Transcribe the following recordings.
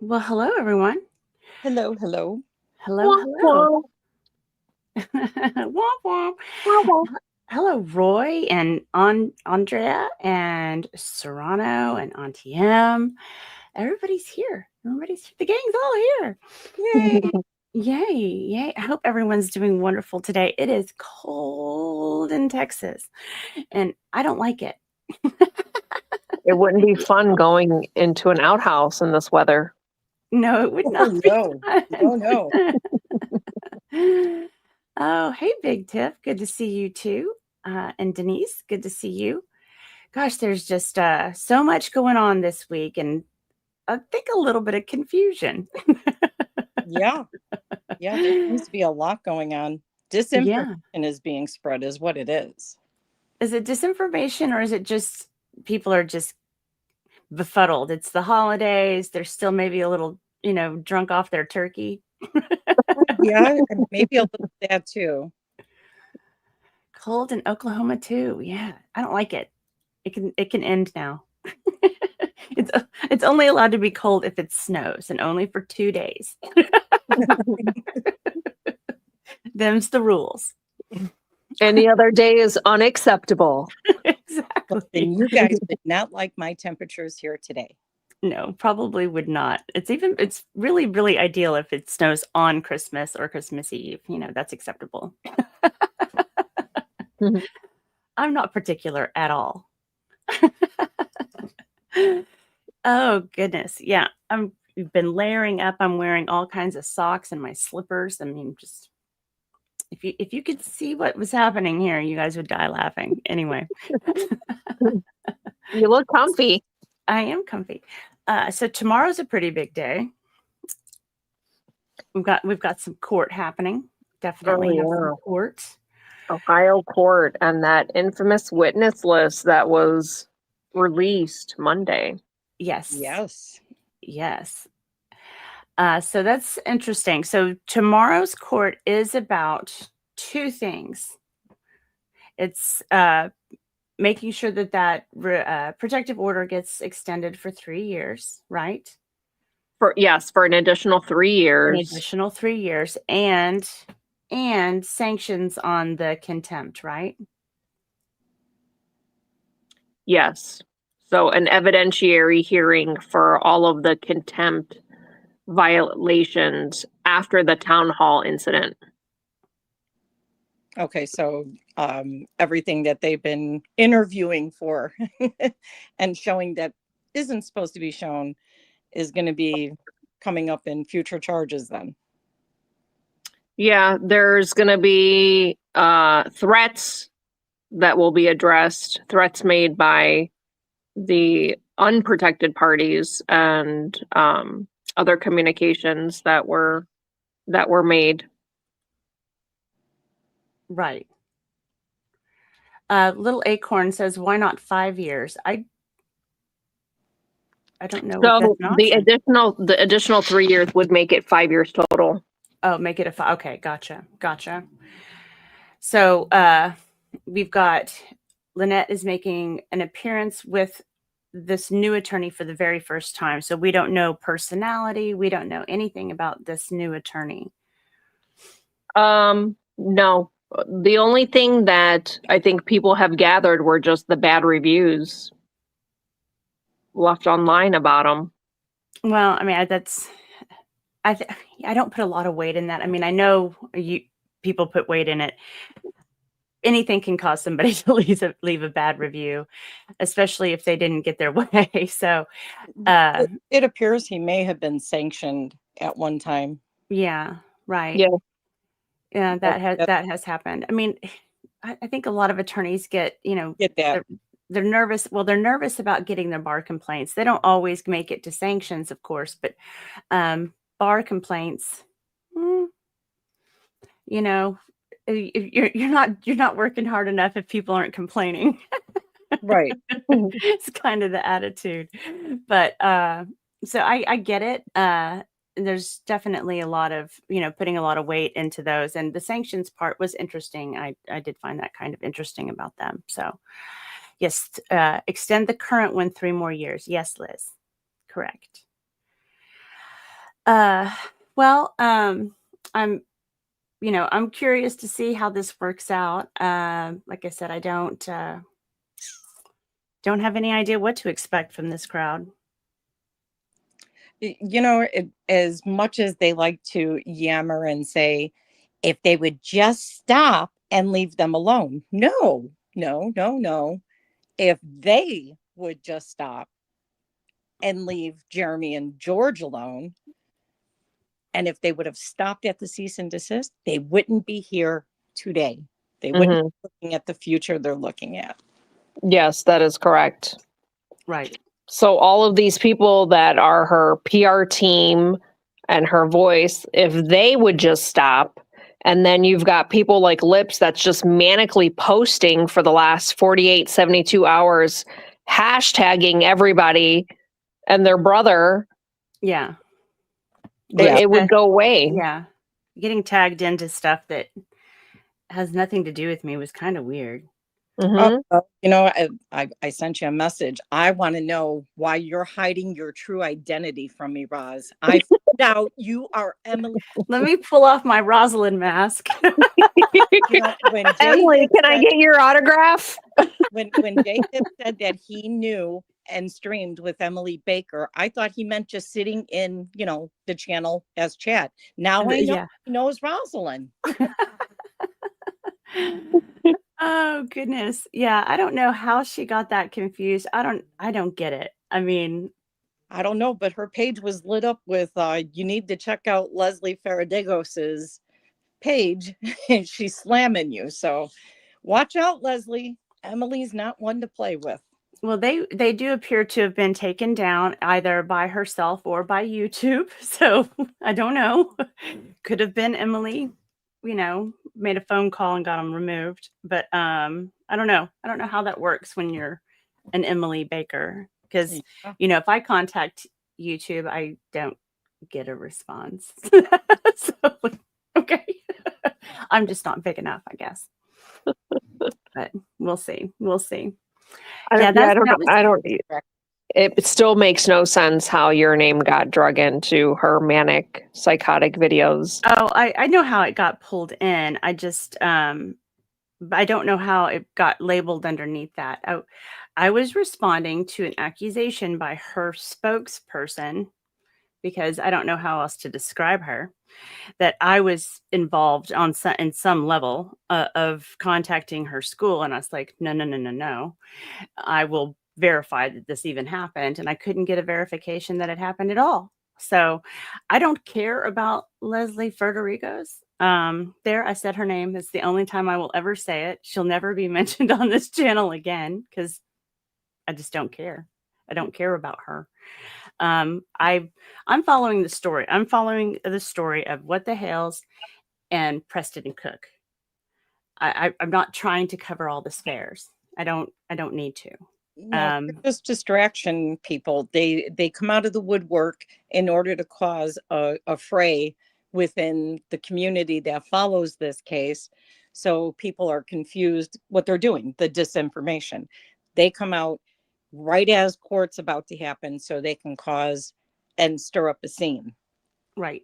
Well, hello, everyone. Hello, hello. Hello, Wah, hello. wah, Womp womp. wah, wah. Hello, Roy and Andrea and Serrano and Auntie M. Everybody's here. The gang's all here. Yay. Yay, yay. I hope everyone's doing wonderful today. It is cold in Texas, and I don't like it. It wouldn't be fun going into an outhouse in this weather. No, it would Oh, not be no. No. fun. Oh, hey, Big Tiff. Good to see you too. And Denise, good to see you. Gosh, there's just so much going on this week, and I think a little bit of confusion. Yeah. Yeah, there seems to be a lot going on. Disinformation Yeah. is being spread, is what it is. Is it disinformation or is it just people are just befuddled? It's the holidays. They're still maybe a little, drunk off their turkey. Yeah, and maybe a little sad too. Cold in Oklahoma too. Yeah. I don't like it. It can end now. it's it's only allowed to be cold if it snows and only for 2 days. Them's the rules. Any other day is unacceptable. Exactly. And you guys did not like my temperatures here today. No, probably would not. It's really, really ideal if it snows on Christmas or Christmas Eve. That's acceptable. I'm not particular at all. Oh goodness. Yeah. I've been layering up. I'm wearing all kinds of socks and my slippers. I mean, just if you could see what was happening here, you guys would die laughing. Anyway. You look comfy. I am comfy. So tomorrow's a pretty big day. We've got some court happening. Definitely have some court. Ohio court and that infamous witness list that was released Monday. Yes. Yes. So that's interesting. So tomorrow's court is about two things. It's making sure that protective order gets extended for 3 years, right? For an additional 3 years. An additional 3 years, and sanctions on the contempt, right? Yes. So an evidentiary hearing for all of the contempt violations after the town hall incident. Okay, so everything that they've been interviewing for and showing that isn't supposed to be shown is going to be coming up in future charges then. Yeah, there's going to be threats that will be addressed, threats made by the unprotected parties and other communications that were made. Right. Little Acorn says, "Why not 5 years?" I don't know. So the additional 3 years would make it 5 years total. Oh, make it a 5. Okay, gotcha. So we've got Lynette is making an appearance with this new attorney for the very first time. So we don't know personality. We don't know anything about this new attorney. No. The only thing that I think people have gathered were just the bad reviews left online about him. Well, I mean, I don't put a lot of weight in that. I mean, I know people put weight in it. Anything can cause somebody to leave a bad review, especially if they didn't get their way. So it appears he may have been sanctioned at one time. Yeah, right. Yeah, that has happened. I mean, I think a lot of attorneys get that. They're nervous. Well, they're nervous about getting their bar complaints. They don't always make it to sanctions, of course, but bar complaints, you're not working hard enough if people aren't complaining. Right. It's kind of the attitude. But so I get it. There's definitely a lot of, putting a lot of weight into those. And the sanctions part was interesting. I did find that kind of interesting about them. So yes, extend the current one 3 more years. Yes, Liz. Correct. Uh, well, I'm, I'm curious to see how this works out. Like I said, I don't have any idea what to expect from this crowd. As much as they like to yammer and say, if they would just stop and leave them alone. No, no, no, no. If they would just stop and leave Jeremy and George alone, and if they would have stopped at the cease and desist, they wouldn't be here today. They wouldn't be looking at the future they're looking at. Yes, that is correct. Right. So all of these people that are her PR team and her voice, if they would just stop, and then you've got people like Lips that's just manically posting for the last 48, 72 hours, hashtagging everybody and their brother, Yeah. it would go away. Yeah. Getting tagged into stuff that has nothing to do with me was kind of weird. Mm-hmm. I sent you a message. I want to know why you're hiding your true identity from me, Roz. I found out you are Emily. Let me pull off my Rosalind mask. When Emily, can I get your autograph? when Jacob said that he knew and streamed with Emily Baker, I thought he meant just sitting in, the channel as chat. Now I know he knows Rosalind. Oh goodness. Yeah, I don't know how she got that confused. I don't get it. I mean, I don't know, but her page was lit up with you need to check out Leslie Faradegos's page. And she's slamming you. So watch out, Leslie. Emily's not one to play with. well, they do appear to have been taken down either by herself or by YouTube. So I don't know. Could have been Emily, made a phone call and got them removed. But I don't know. I don't know how that works when you're an Emily Baker. Because, if I contact YouTube, I don't get a response. So, okay. I'm just not big enough, I guess. But we'll see. We'll see. It still makes no sense how your name got drug into her manic psychotic videos. Oh, I know how it got pulled in. I just I don't know how it got labeled underneath that. I was responding to an accusation by her spokesperson, because I don't know how else to describe her, that I was involved in some level of contacting her school. And I was like, no, no, no, no, no. I will verify that this even happened. And I couldn't get a verification that it happened at all. So I don't care about Leslie Federico's. I said her name. It's the only time I will ever say it. She'll never be mentioned on this channel again because I just don't care. I don't care about her. I'm following the story. I'm following the story of what the Hales and Preston and Cook. I'm not trying to cover all the scares. I don't need to. No, they're just distraction people. They come out of the woodwork in order to cause a fray within the community that follows this case. So people are confused what they're doing, the disinformation. They come out right as court's about to happen so they can cause and stir up a scene. Right.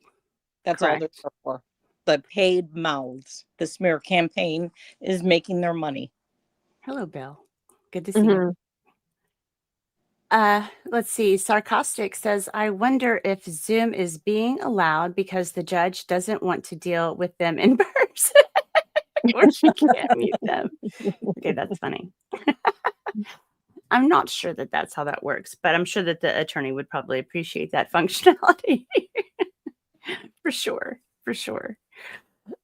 That's all they're there for. The paid mouths. The smear campaign is making their money. Hello, Bill. Good to see you. Let's see. Sarcastic says, I wonder if Zoom is being allowed because the judge doesn't want to deal with them in person. Or she can't mute them. Okay, that's funny. I'm not sure that that's how that works, but I'm sure that the attorney would probably appreciate that functionality. For sure. For sure.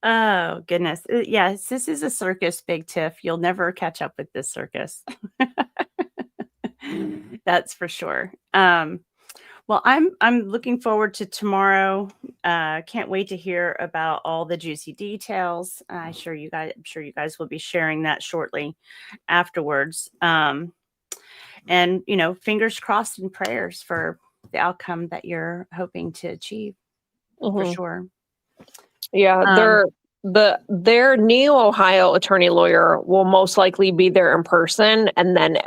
Oh, goodness. Yes, this is a circus, Big Tiff. You'll never catch up with this circus. That's for sure. Well, I'm looking forward to tomorrow. Can't wait to hear about all the juicy details. I'm sure you guys will be sharing that shortly afterwards. And fingers crossed and prayers for the outcome that you're hoping to achieve. For sure. Yeah, their new Ohio attorney lawyer will most likely be there in person, and then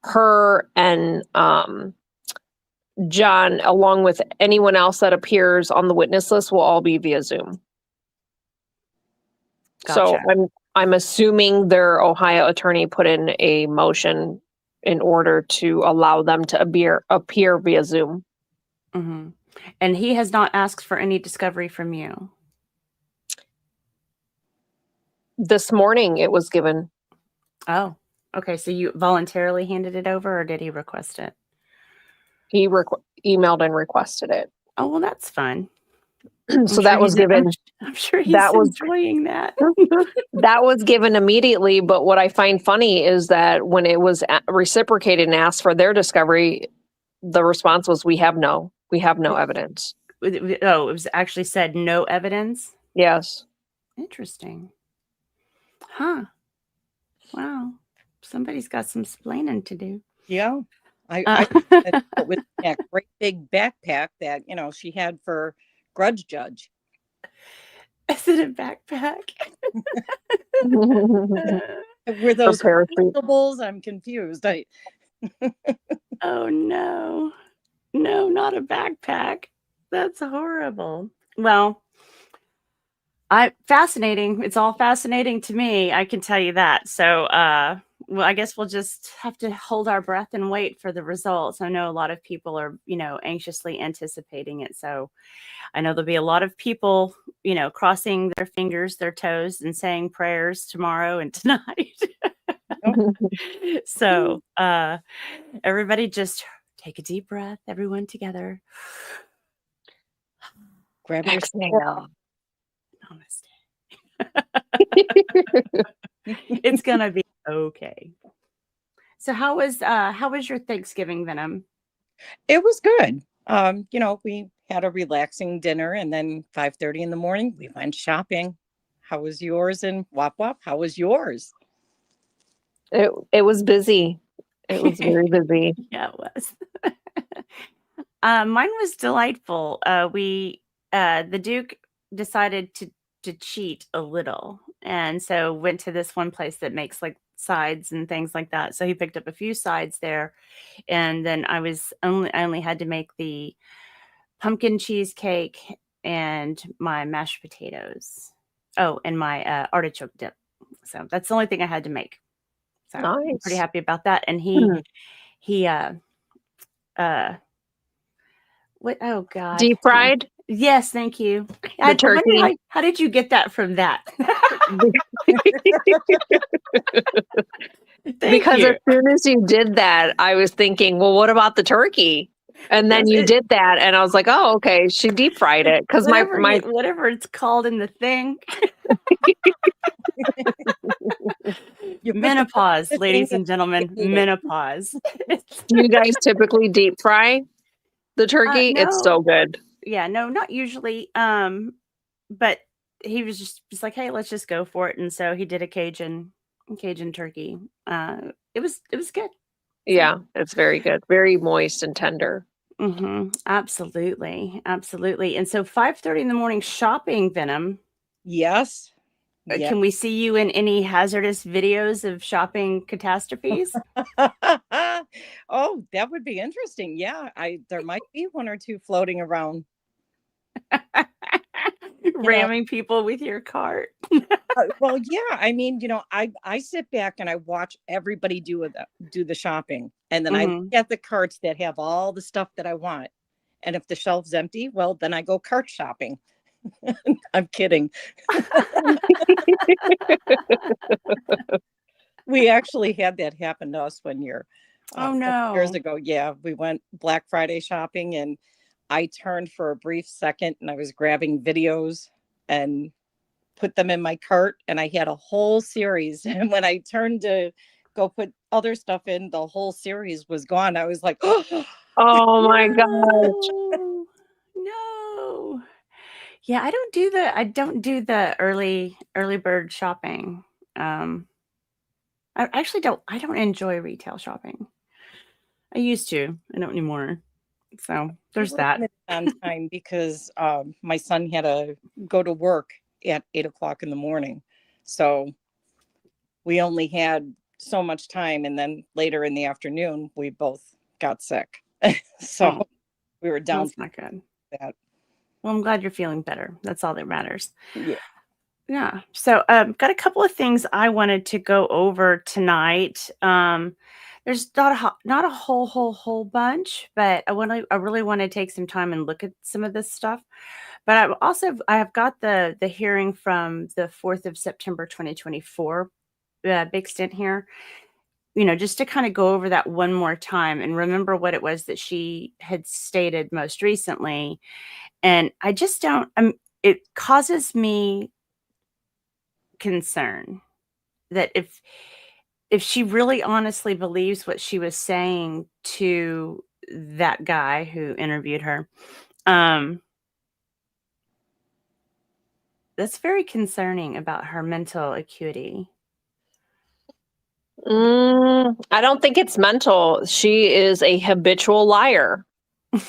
her and John, along with anyone else that appears on the witness list, will all be via Zoom. Gotcha. So I'm assuming their Ohio attorney put in a motion in order to allow them to appear via Zoom. Mm-hmm. And he has not asked for any discovery from you. This morning it was given. Oh, okay. So you voluntarily handed it over, or did he request it? He emailed and requested it. Oh, well, that's fun. So that was given. I'm sure he's enjoying that. That was given immediately. But what I find funny is that when it was reciprocated and asked for their discovery, the response was, we have no evidence. Oh, it was actually said no evidence? Yes. Interesting. Huh. Wow. Somebody's got some splaining to do. Yeah. I with that great big backpack that, she had for grudge judge. Is it a backpack? Were those collectibles? I'm confused. Oh, no. No, not a backpack. That's horrible. Well, fascinating. It's all fascinating to me. I can tell you that. So, well, I guess we'll just have to hold our breath and wait for the results. I know a lot of people are, anxiously anticipating it. So I know there'll be a lot of people, crossing their fingers, their toes, and saying prayers tomorrow and tonight. So, everybody just take a deep breath, everyone together. Grab your exhale. Namaste. It's gonna be okay. So how was your Thanksgiving, Venom? It was good. We had a relaxing dinner, and then 5:30 in the morning we went shopping. How was yours? And Wop Wop, how was yours? It was busy. It was very busy. Yeah, it was. Mine was delightful. The Duke decided to cheat a little, and so went to this one place that makes like sides and things like that. So he picked up a few sides there, and then I only had to make the pumpkin cheesecake and my mashed potatoes. Oh, and my artichoke dip. So that's the only thing I had to make. So I'm pretty happy about that. And what? Oh God! Deep fried. Yes, thank you. The turkey. How did you get that from that? Because as soon as you did that, I was thinking, well, what about the turkey? And then you did that, and I was like, oh, okay, she deep fried it because whatever it's called in the thing. Menopause, ladies and gentlemen, menopause. Do you guys typically deep fry the turkey? No. It's so good. Yeah, no, not usually. But he was just like, hey, let's just go for it. And so he did a Cajun turkey. It was good. Yeah, it's very good. Very moist and tender. Mm-hmm. Absolutely. Absolutely. And so 5:30 in the morning shopping, Venom. Yes. Can we see you in any hazardous videos of shopping catastrophes? Oh, that would be interesting. Yeah, there might be one or two floating around. Ramming people with your cart. Well, yeah. I mean, I sit back and I watch everybody do the shopping, and then I look at the carts that have all the stuff that I want. And if the shelf's empty, well, then I go cart shopping. I'm kidding. We actually had that happen to us one year. Oh no. Years ago. Yeah, we went Black Friday shopping, and I turned for a brief second and I was grabbing videos and put them in my cart, and I had a whole series. And when I turned to go put other stuff in, the whole series was gone. I was like, oh my gosh. No. Yeah, I don't do the early bird shopping. I don't enjoy retail shopping. I used to. I don't anymore. So there's that. On time because my son had to go to work at 8:00 in the morning. So we only had so much time. And then later in the afternoon, we both got sick. So We were down That's not good. that. Well, I'm glad you're feeling better. That's all that matters. Yeah. Yeah. So, got a couple of things I wanted to go over tonight. There's not a whole bunch, but I really want to take some time and look at some of this stuff. But I have got the hearing from the 4th of September 2024, big stint here. Just to kind of go over that one more time and remember what it was that she had stated most recently. And I just don't. It causes me concern that if she really honestly believes what she was saying to that guy who interviewed her, that's very concerning about her mental acuity. I don't think it's mental. She is a habitual liar,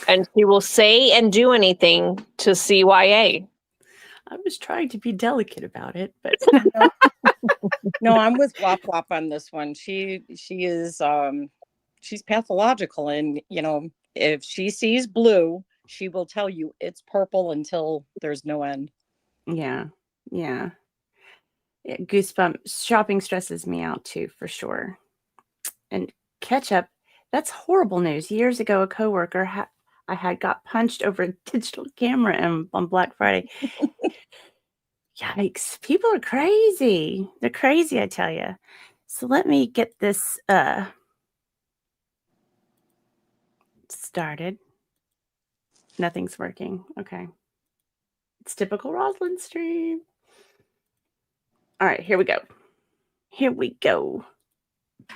and she will say and do anything to CYA. I was trying to be delicate about it, but No, I'm with Wop Wop on this one. She is she's pathological, and if she sees blue, she will tell you it's purple until there's no end. yeah. Goosebumps. Shopping stresses me out too, for sure. And ketchup, that's horrible news. Years ago, a coworker I had got punched over a digital camera on Black Friday. Yikes. People are crazy. They're crazy, I tell you. So let me get this started. Nothing's working. Okay. It's typical Roslyn stream. All right, here we go.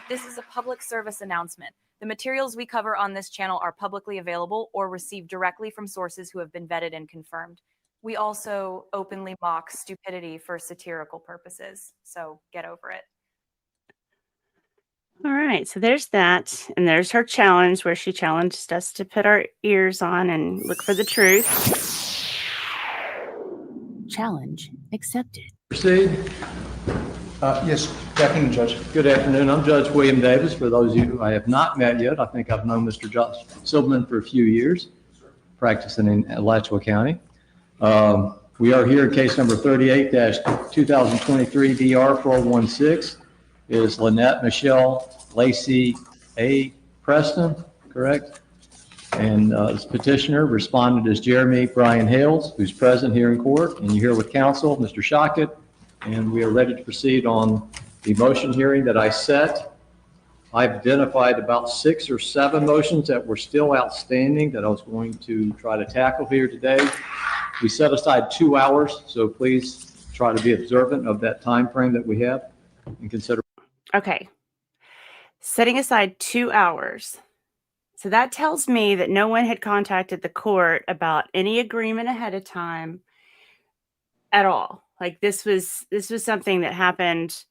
This is a public service announcement. The materials we cover on this channel are publicly available or received directly from sources who have been vetted and confirmed. We also openly mock stupidity for satirical purposes, so get over it. All right, so there's that. And there's her challenge where she challenged us to put our ears on and look for the truth. Challenge accepted. Proceed. Yes, good afternoon, Judge. Good afternoon. I'm Judge William Davis. For those of you who I have not met yet, I think I've known Mr. Josh Silverman for a few years, practicing in Alachua County. We are here in case number 38-2023 DR 416. Is Lynette Michelle Lacey A. Preston, correct? And this petitioner responded as Jeremy Brian Hales, who's present here in court. And you're here with counsel, Mr. Shockett. And we are ready to proceed on the motion hearing that I set. I've identified about 6 or 7 motions that were still outstanding that I was going to try to tackle here today. We set aside 2 hours, so please try to be observant of that time frame that we have and consider. Okay. Setting aside 2 hours. So that tells me that no one had contacted the court about any agreement ahead of time at all. Like this was something that happened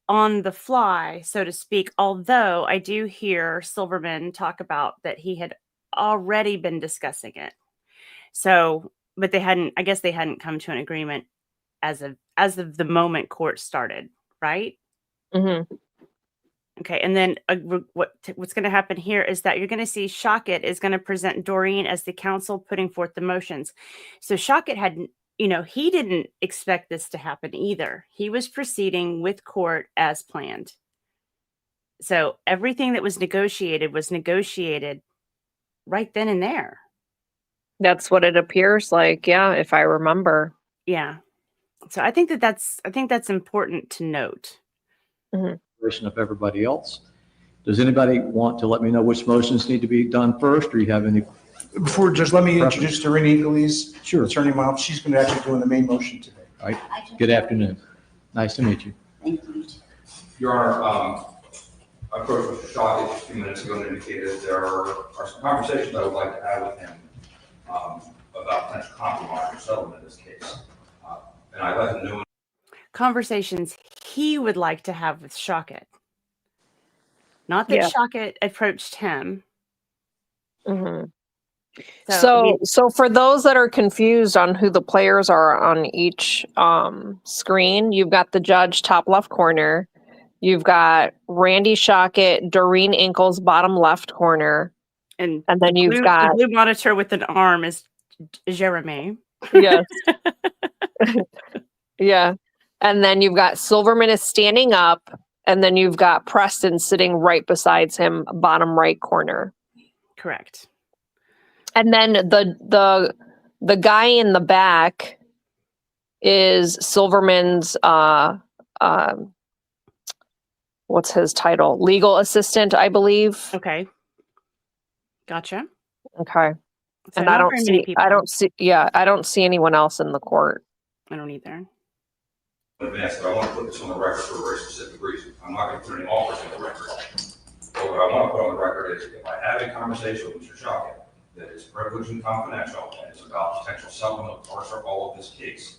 on the fly, so to speak. Although I do hear Silverman talk about that he had already been discussing it. So, but I guess they hadn't come to an agreement as of the moment court started, right? Mm-hmm. Okay, and then what's going to happen here is that you're going to see Shockett is going to present Doreen as the counsel putting forth the motions. So Shockett he didn't expect this to happen either. He was proceeding with court as planned. So everything that was negotiated right then and there. That's what it appears like, yeah, if I remember. Yeah. So I think that's important to note. Mm-hmm. Of everybody else. Does anybody want to let me know which motions need to be done first, or you have any? Before, Judge, let me introduce Doreen Eagles, Sure. attorney Mom. She's going to actually doing the main motion today. All right. Good afternoon. Nice to meet you. Thank you. Your Honor, I approached Mr. Shockett a few minutes ago and indicated there are some conversations I would like to have with him about potential compromise or settlement in this case. And I'd like to know Conversations he would like to have with Shockett. Not that Shockett approached him. Mm-hmm. So for those that are confused on who the players are on each screen, you've got the judge top left corner, you've got Randy Shockett, Doreen Inkles bottom left corner, And then you've got the blue monitor with an arm is Jeremy. yes, yeah, and then you've got Silverman is standing up, and then you've got Preston sitting right beside him, bottom right corner. Correct. And then the guy in the back is Silverman's what's his title? Legal assistant, I believe. Okay. Gotcha. Okay. So And not very many people. I don't see anyone else in the court. I don't either. In advance, but I want to put this on the record for a very specific reason. I'm not going to put any offers on the record. But what I want to put on the record is if I have a conversation with Mr. Shocking that is privileged and confidential and it's about potential settlement of parts or all of this case,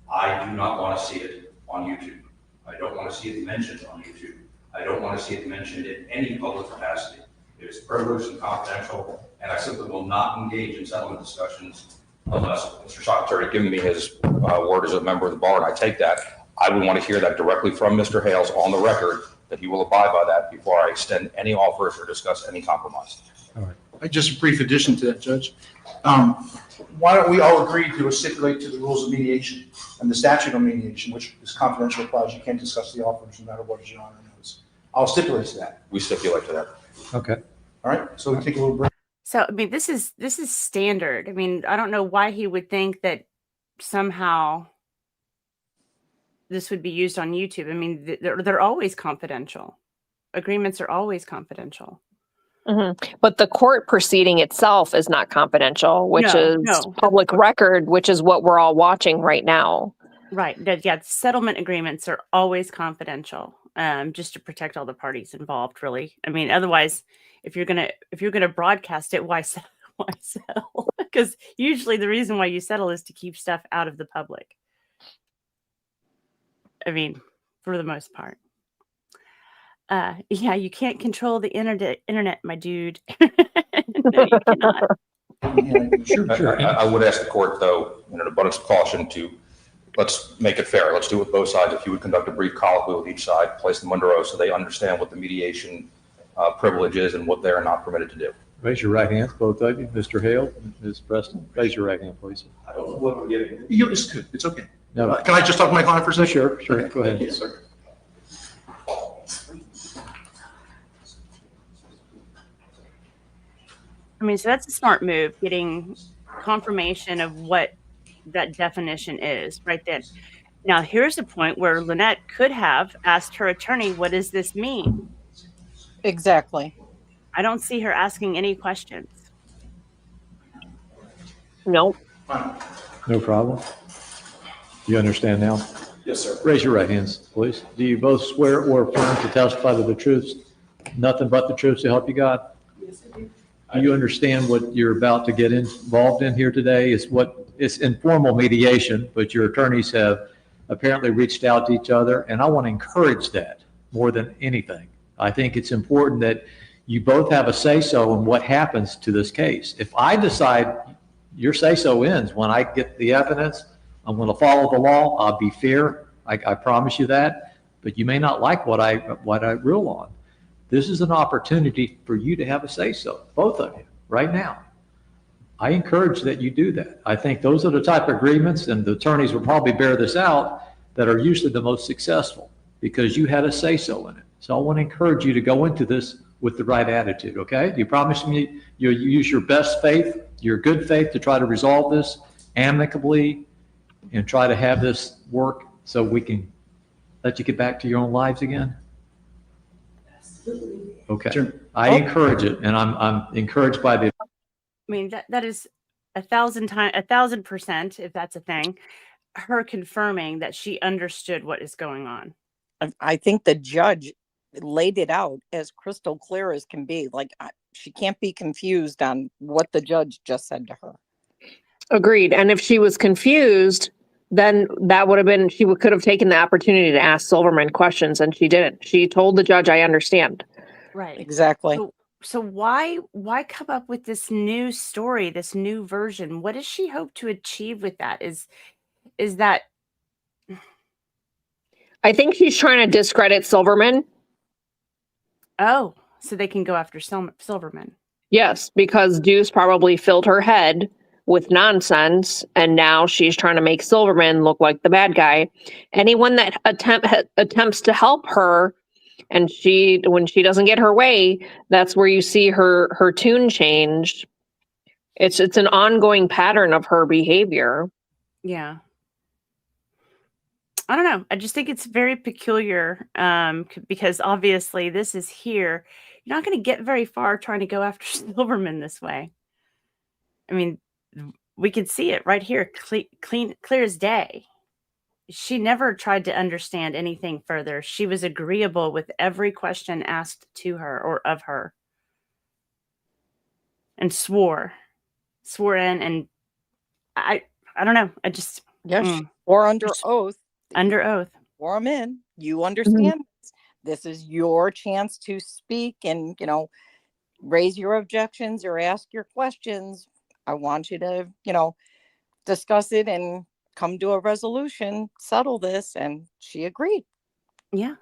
I do not want to see it on YouTube. I don't want to see it mentioned on YouTube. I don't want to see it mentioned in any public capacity. It is privileged and confidential, and I simply will not engage in settlement discussions unless Mr. Shock's already given me his word as a member of the bar, and I take that. I would want to hear that directly from Mr. Hales on the record, that he will abide by that before I extend any offers or discuss any compromise. All right. Just a brief addition to that, Judge. Why don't we all agree to stipulate to the rules of mediation and the statute of mediation, which is confidential applies. You can't discuss the offers no matter what, as Your Honor knows. I'll stipulate to that. We stipulate to that. Okay. All right. So we take a little break. So I mean, this is standard. I mean, I don't know why he would think that somehow this would be used on YouTube. I mean, they're always confidential. Agreements are always confidential. Mm-hmm. But the court proceeding itself is not confidential, which is public record, which is what we're all watching right now. Right. Yeah. Settlement agreements are always confidential, just to protect all the parties involved. Really. I mean, otherwise, if you're gonna broadcast it, why settle? Because usually the reason why you settle is to keep stuff out of the public. I mean, for the most part. Yeah, you can't control the internet, my dude. No, you cannot. Sure. I would ask the court, though, in an abundance of caution, to let's make it fair. Let's do it with both sides. If you would conduct a brief colloquy with each side, place them under oath so they understand what the mediation privilege is and what they are not permitted to do. Raise your right hands, both of you. Mr. Hale, Ms. Preston, raise your right hand, please. I don't know what we're getting. It's good. It's okay. No. Can I just talk to my client for a second? Sure. Okay. Go ahead. Yes, sir. I mean, so that's a smart move, getting confirmation of what that definition is right then. Now, here's a point where Lynette could have asked her attorney, what does this mean? Exactly. I don't see her asking any questions. Nope. No problem. You understand now? Yes, sir. Raise your right hands, please. Do you both swear or affirm to testify to the truth, nothing but the truth to help you God? Yes, I do. Do you understand what you're about to get involved in here today? It's informal mediation, but your attorneys have apparently reached out to each other, and I want to encourage that more than anything. I think it's important that you both have a say-so in what happens to this case. If I decide your say-so ends when I get the evidence, I'm going to follow the law. I'll be fair. I promise you that. But you may not like what I rule on. This is an opportunity for you to have a say-so, both of you, right now. I encourage that you do that. I think those are the type of agreements, and the attorneys will probably bear this out, that are usually the most successful because you had a say-so in it. So I want to encourage you to go into this with the right attitude, okay? Do you promise me you'll use your best faith, your good faith to try to resolve this amicably and try to have this work so we can let you get back to your own lives again? Okay. Sure. I encourage it, and I'm encouraged by the. I mean, that is 1,000%, if that's a thing, her confirming that she understood what is going on. I think the judge laid it out as crystal clear as can be. Like, she can't be confused on what the judge just said to her. Agreed. And if she was confused, then that would have been, could have taken the opportunity to ask Silverman questions, and she didn't. She told the judge, I understand. Right. Exactly. So why come up with this new story, this new version? What does she hope to achieve with that? Is that? I think she's trying to discredit Silverman. Oh, so they can go after Silverman. Yes, because Deuce probably filled her head with nonsense, and now she's trying to make Silverman look like the bad guy. Anyone that attempts to help her, and when she doesn't get her way, that's where you see her tune change. It's an ongoing pattern of her behavior. Yeah. I don't know. I just think it's very peculiar because obviously this is here. You're not going to get very far trying to go after Silverman this way. I mean, we can see it right here, clear as day. She never tried to understand anything further. She was agreeable with every question asked to her or of her, and swore in. And I don't know. I just Yes, or under oath. Under oath. Swore 'em in. You understand this is your chance to speak and, raise your objections or ask your questions. I want you to, discuss it and come to a resolution, settle this. And she agreed. Yeah.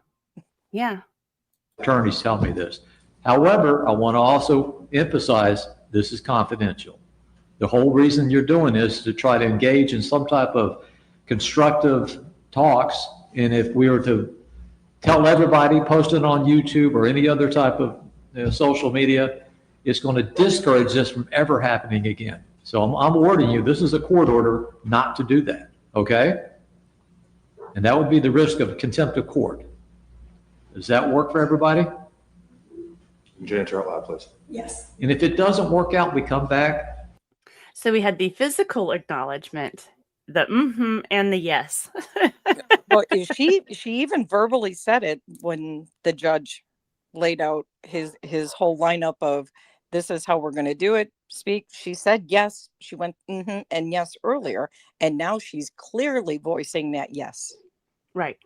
Yeah. Attorneys tell me this. However, I want to also emphasize this is confidential. The whole reason you're doing this is to try to engage in some type of constructive talks. And if we were to tell everybody, post it on YouTube or any other type of social media, it's going to discourage this from ever happening again. So I'm warning you, this is a court order not to do that, okay? And that would be the risk of contempt of court. Does that work for everybody? Janitor, out loud, please. Yes. And if it doesn't work out, we come back. So we had the physical acknowledgement, the and the yes. Well, she even verbally said it when the judge laid out his whole lineup of this is how we're going to do it. Speak. She said yes. She went and yes earlier, and now she's clearly voicing that yes. Right.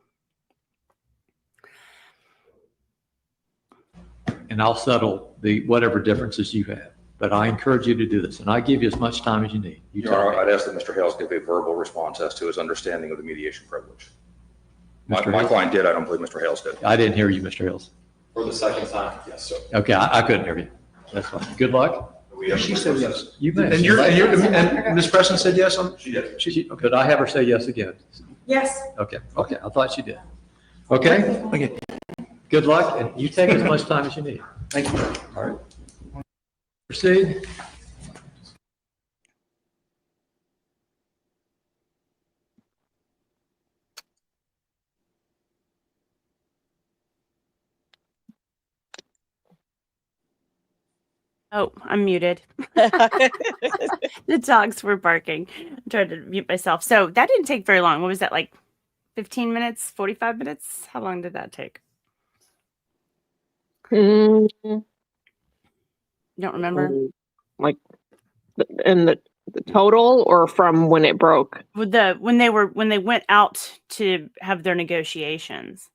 And I'll settle the whatever differences you have. But I encourage you to do this, and I give you as much time as you need. Your Honor, I'd ask that Mr. Hales give a verbal response as to his understanding of the mediation privilege. My client did. I don't believe Mr. Hales did. I didn't hear you, Mr. Hills. For the second time, yes, sir. Okay, I couldn't hear you. That's fine. Good luck. She said yes. You may. And Ms. Preston said yes? She did. Could I have her say yes again? Yes. Okay, I thought she did. Okay? Okay. Good luck, and you take as much time as you need. Thank you. All right. Proceed. Oh, I'm muted. The dogs were barking. I tried to mute myself. So that didn't take very long. What was that, like 15 minutes, 45 minutes? How long did that take? Mm, You don't remember? Like in the total, or from when it broke? When they went out to have their negotiations.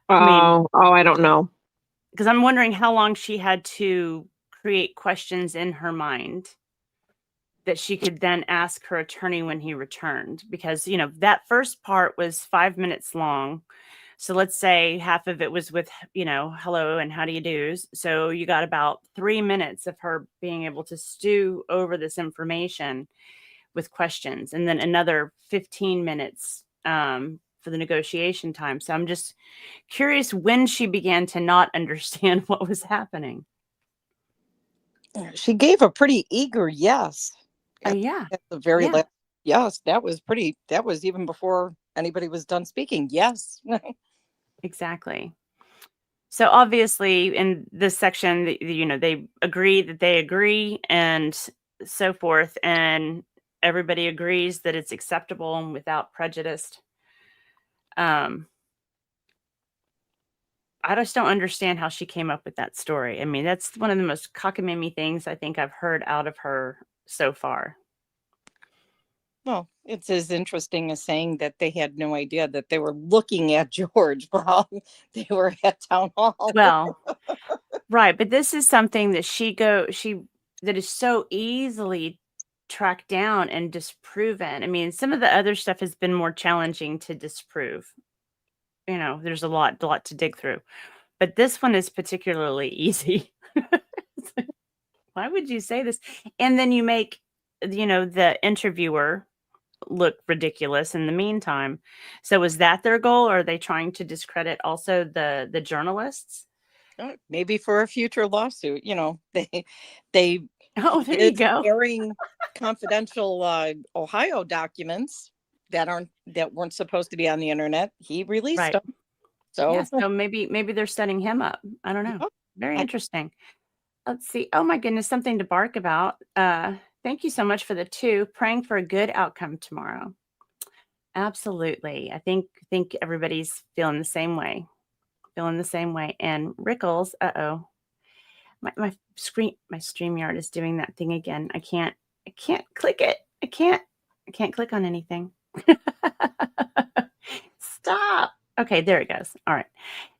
I don't know. Because I'm wondering how long she had to create questions in her mind that she could then ask her attorney when he returned. Because, that first part was 5 minutes long. So let's say half of it was with, hello and how do you do. So you got about 3 minutes of her being able to stew over this information with questions, and then another 15 minutes for the negotiation time. So I'm just curious when she began to not understand what was happening. She gave a pretty eager yes. Yeah. At the very last yes. That was even before anybody was done speaking. Yes. Exactly. So obviously in this section, they agree that they agree and so forth, and everybody agrees that it's acceptable and without prejudice. I just don't understand how she came up with that story. I mean, that's one of the most cockamamie things I think I've heard out of her so far. Well, it's as interesting as saying that they had no idea that they were looking at George while they were at town hall. Well, right. But this is something that that is so easily tracked down and disproven. I mean, some of the other stuff has been more challenging to disprove. There's a lot to dig through, but this one is particularly easy. Why would you say this? And then you make, the interviewer look ridiculous in the meantime. So is that their goal? Or are they trying to discredit also the journalists? Maybe for a future lawsuit, they Oh, there you is go. airing confidential Ohio documents that weren't supposed to be on the internet. He released Right. them. So Yeah, so maybe they're setting him up. I don't know. Yep. Very interesting. Let's see. Oh my goodness, something to bark about. Thank you so much for the 2. Praying for a good outcome tomorrow. Absolutely. I think everybody's feeling the same way. And Rickles, uh-oh. My StreamYard is doing that thing again. I can't click it. I can't click on anything. Stop. Okay, there it goes. All right.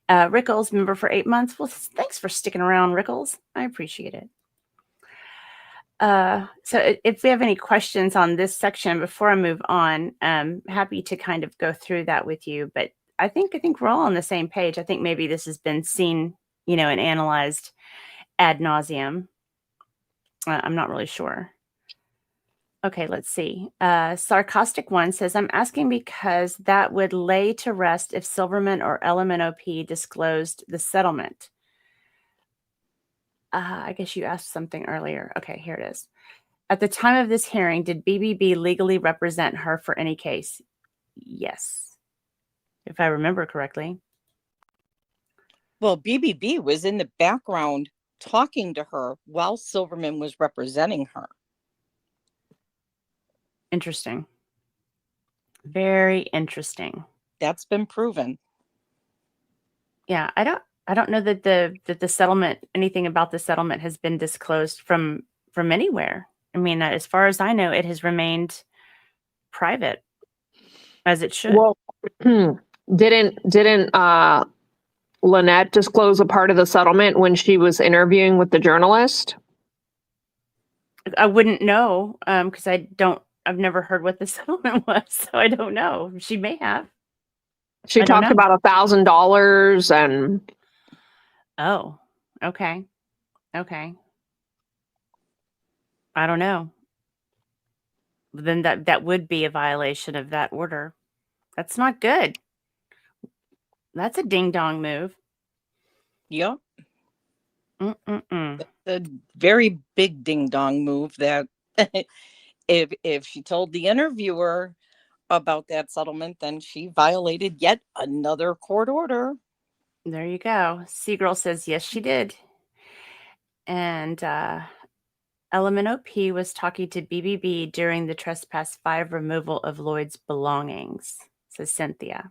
Rickles, member for 8 months. Well, thanks for sticking around, Rickles. I appreciate it. So if we have any questions on this section before I move on, happy to kind of go through that with you. But I think we're all on the same page. I think maybe this has been seen, and analyzed ad nauseum. I'm not really sure. Okay, let's see. Sarcastic One says, I'm asking because that would lay to rest if Silverman or LMNOP disclosed the settlement. I guess you asked something earlier. Okay, here it is. At the time of this hearing, did BBB legally represent her for any case? Yes, if I remember correctly. Well, BBB was in the background talking to her while Silverman was representing her. Interesting. Very interesting. That's been proven. Yeah, I don't know that the settlement, anything about the settlement has been disclosed from anywhere. I mean, as far as I know, it has remained private, as it should. Well, didn't Lynette disclose a part of the settlement when she was interviewing with the journalist? I wouldn't know because I've never heard what the settlement was, so I don't know. She may have. She I don't talked know. about $1,000 and. Oh, okay. Okay. I don't know. Then that would be a violation of that order. That's not good. That's a ding dong move. Yep. Mm-mm-mm. A very big ding dong move that if she told the interviewer about that settlement, then she violated yet another court order. There you go. Seagirl says, yes, she did. And LMNOP was talking to BBB during the Trespass 5 removal of Lloyd's belongings, says Cynthia.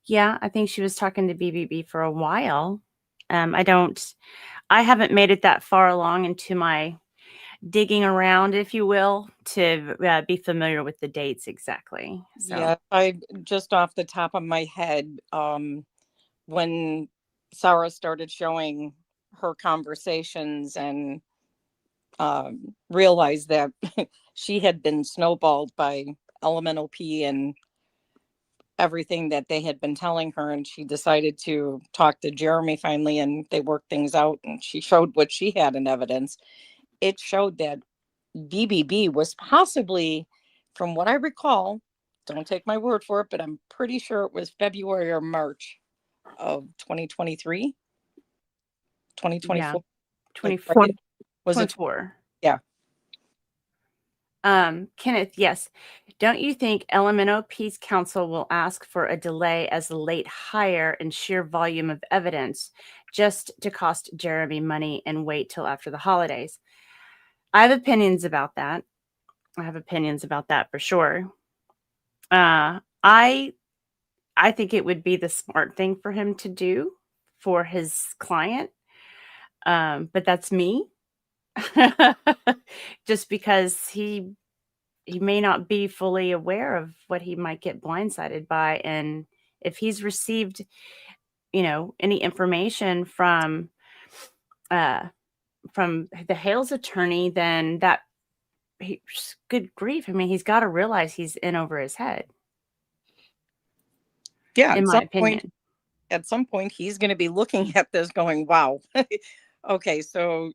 Yeah, I think she was talking to BBB for a while. I haven't made it that far along into my digging around, if you will, to be familiar with the dates exactly. So. Yeah, I just off the top of my head, when Sarah started showing her conversations and realized that she had been snowballed by LMNOP and everything that they had been telling her, and she decided to talk to Jeremy finally, and they worked things out, and she showed what she had in evidence. It showed that BBB was possibly, from what I recall, don't take my word for it, but I'm pretty sure it was February or March of 2023, 2024. Yeah, 24. Was it 24. Yeah. Kenneth, yes. Don't you think LMNOP's counsel will ask for a delay as a late hire and sheer volume of evidence just to cost Jeremy money and wait till after the holidays? I have opinions about that. For sure. I think it would be the smart thing for him to do for his client. But that's me. Just because he may not be fully aware of what he might get blindsided by. And if he's received, any information from the Hales attorney, then good grief. I mean, he's got to realize he's in over his head. Yeah, in my opinion. At some point, he's going to be looking at this going, wow. Okay, so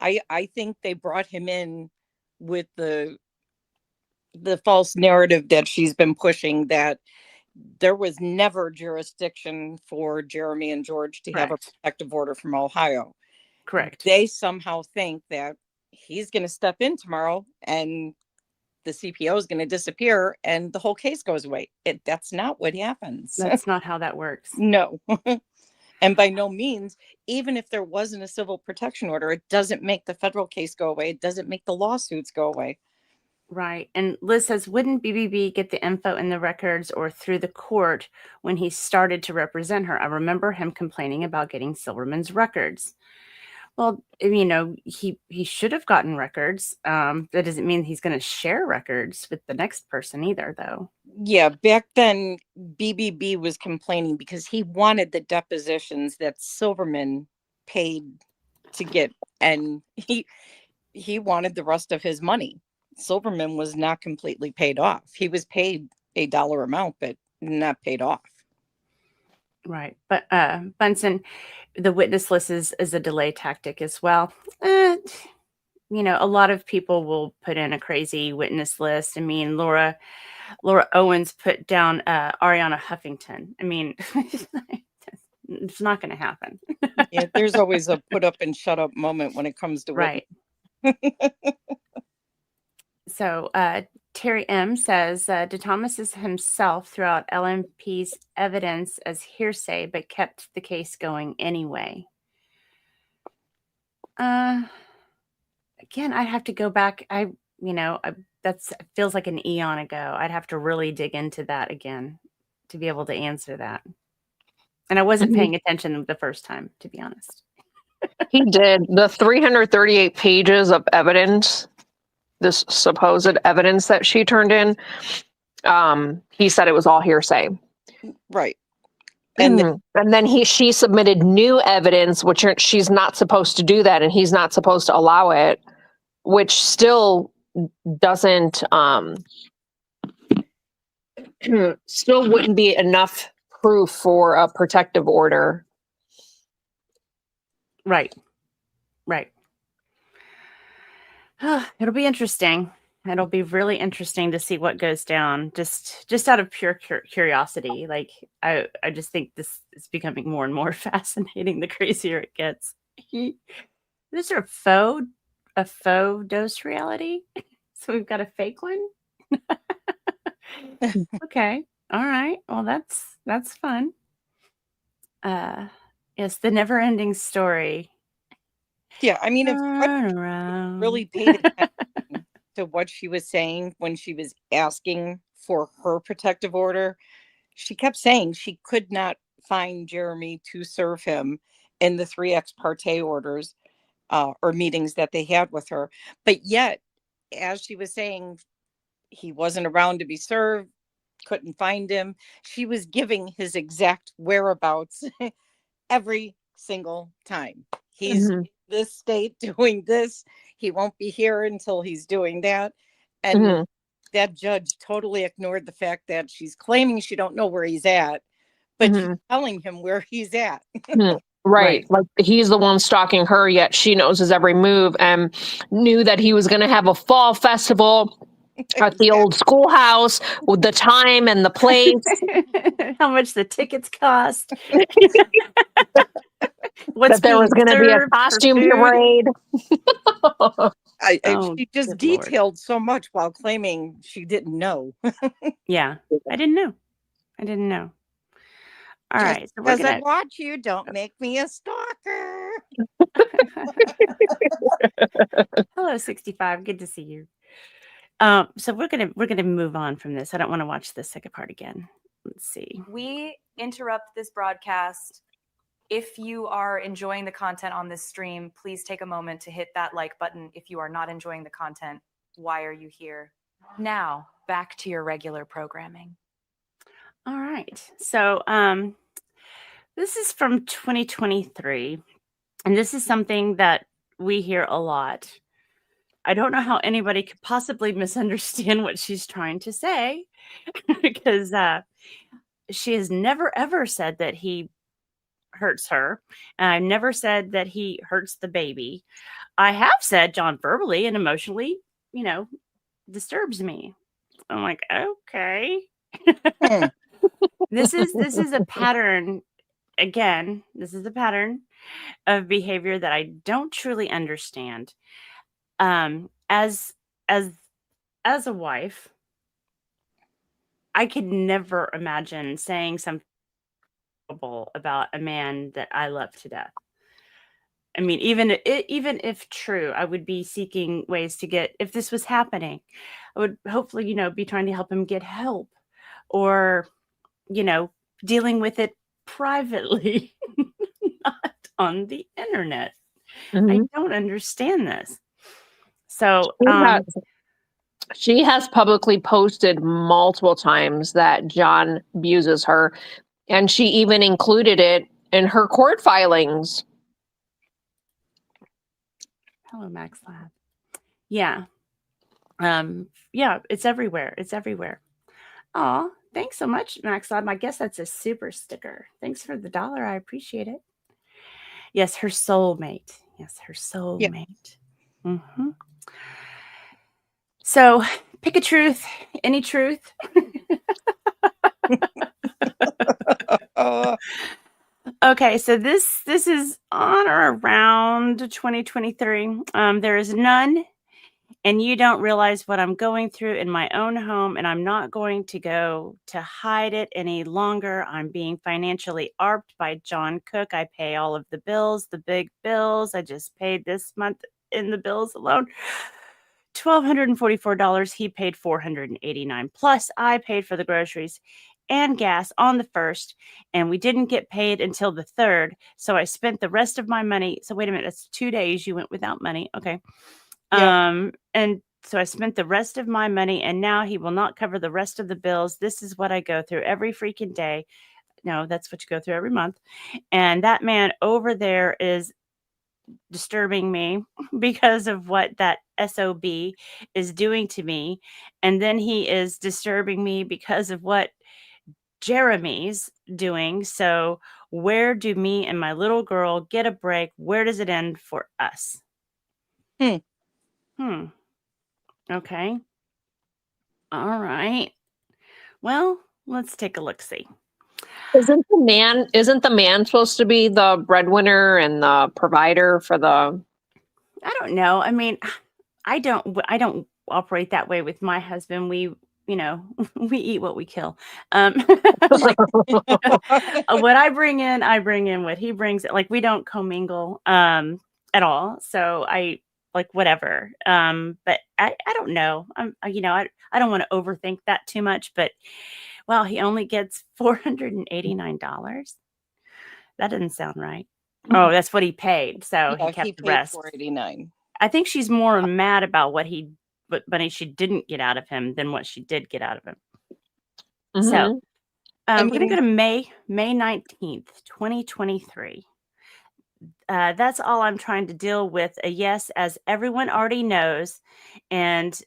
I think they brought him in with the false narrative that she's been pushing, that there was never jurisdiction for Jeremy and George to have a Correct. protective order from Ohio. Correct. They somehow think that he's going to step in tomorrow and the CPO is going to disappear and the whole case goes away. That's not what happens. That's not how that works. No. And by no means, even if there wasn't a civil protection order, it doesn't make the federal case go away. It doesn't make the lawsuits go away. Right. And Liz says, wouldn't BBB get the info in the records or through the court when he started to represent her? I remember him complaining about getting Silverman's records. Well, you know, he should have gotten records. That doesn't mean he's going to share records with the next person either, though. Yeah, back then, BBB was complaining because he wanted the depositions that Silverman paid to get, and he wanted the rest of his money. Silverman was not completely paid off. He was paid a dollar amount, but not paid off. Right. But Bunsen, the witness list is a delay tactic as well. You know, a lot of people will put in a crazy witness list. I mean, Laura Owens put down Ariana Huffington. I mean, it's not going to happen. Yeah, there's always a put up and shut up moment when it comes to right. So Terry M says, DeThomas himself threw out LMP's evidence as hearsay, but kept the case going anyway. Again, I'd have to go back. That feels like an eon ago. I'd have to really dig into that again to be able to answer that. And I wasn't paying attention the first time, to be honest. He did. The 338 pages of evidence, this supposed evidence that she turned in, he said it was all hearsay. Right. And then she submitted new evidence, which she's not supposed to do that, and he's not supposed to allow it, which still doesn't, still wouldn't be enough proof for a protective order. Right. It'll be interesting. It'll be really interesting to see what goes down, just out of pure curiosity. Like, I just think this is becoming more and more fascinating the crazier it gets. Is there a faux dose reality? So we've got a fake one? Okay. All right. Well, that's fun. Yes, the never ending story. Yeah, I mean, if really paid attention to what she was saying when she was asking for her protective order, she kept saying she could not find Jeremy to serve him in the 3 ex parte orders or meetings that they had with her. But yet, as she was saying, he wasn't around to be served, couldn't find him. She was giving his exact whereabouts every single time. He's in this state doing this. He won't be here until he's doing that. And that judge totally ignored the fact that she's claiming she don't know where he's at, but she's telling him where he's at. Right. Like he's the one stalking her, yet she knows his every move and knew that he was going to have a fall festival at the old schoolhouse with the time and the place. How much the tickets cost. That there was going to be a costume parade. She just detailed so much while claiming she didn't know. Yeah, I didn't know. All just right. So because I watch you, don't make me a stalker. Hello, 65. Good to see you. So we're gonna move on from this. I don't want to watch the second part again. Let's see. We interrupt this broadcast. If you are enjoying the content on this stream, please take a moment to hit that like button. If you are not enjoying the content, why are you here? Now, back to your regular programming. All right. So this is from 2023, and this is something that we hear a lot. I don't know how anybody could possibly misunderstand what she's trying to say, because she has never ever said that he hurts her. And I've never said that he hurts the baby. I have said John verbally and emotionally, disturbs me. I'm like, okay. Hmm. This is a pattern. Again, this is a pattern of behavior that I don't truly understand. As as as a wife, I could never imagine saying something about a man that I love to death. I mean, even if true, I would be seeking ways to get, if this was happening, I would hopefully, be trying to help him get help, or, you know, dealing with it privately, not on the internet. I Mhm. don't understand this. So, She has publicly posted multiple times that John abuses her, and she even included it in her court filings. hello, Max Lab. Yeah. Yeah, it's everywhere. It's everywhere. Aw, thanks so much, Max Lab. I guess that's a super sticker. Thanks for the $1. I appreciate it. Yes, her soulmate. Yes, her Yeah. soulmate. Hmm. So pick a truth, any truth. Uh, Okay, so this is on or around 2023. There is none, and you don't realize what I'm going through in my own home, and I'm not going to go to hide it any longer. I'm being financially arped by John Cook. I pay all of the bills, the big bills. I just paid this month in the bills alone. $1,244. He paid $489. Plus, I paid for the groceries and gas on the 1st, and we didn't get paid until the 3rd. So I spent the rest of my money. So wait a minute, that's 2 days you went without money. Okay. Yeah. And so I spent the rest of my money, and now he will not cover the rest of the bills. This is what I go through every freaking day. No, that's what you go through every month. And that man over there is disturbing me because of what that SOB is doing to me. And then he is disturbing me because of what Jeremy's doing. So, where do me and my little girl get a break? Where does it end for us? Hmm. Okay. All right. Well, let's take a look see. Isn't the man supposed to be the breadwinner and the provider for the I don't know. I mean, I don't operate that way with my husband. We, we eat what we kill. Like what I bring in what he brings. Like we don't commingle at all. So I like whatever. But I don't know. I don't want to overthink that too much, but wow, he only gets $489. That doesn't sound right. Oh, that's what he paid. So he Yeah, he kept the paid rest. $489. I think she's more mad about what money she didn't get out of him than what she did get out of him. So Mhm. I we're gonna go mean, to May 19th, 2023. That's all I'm trying to deal with. A yes, as everyone already knows, and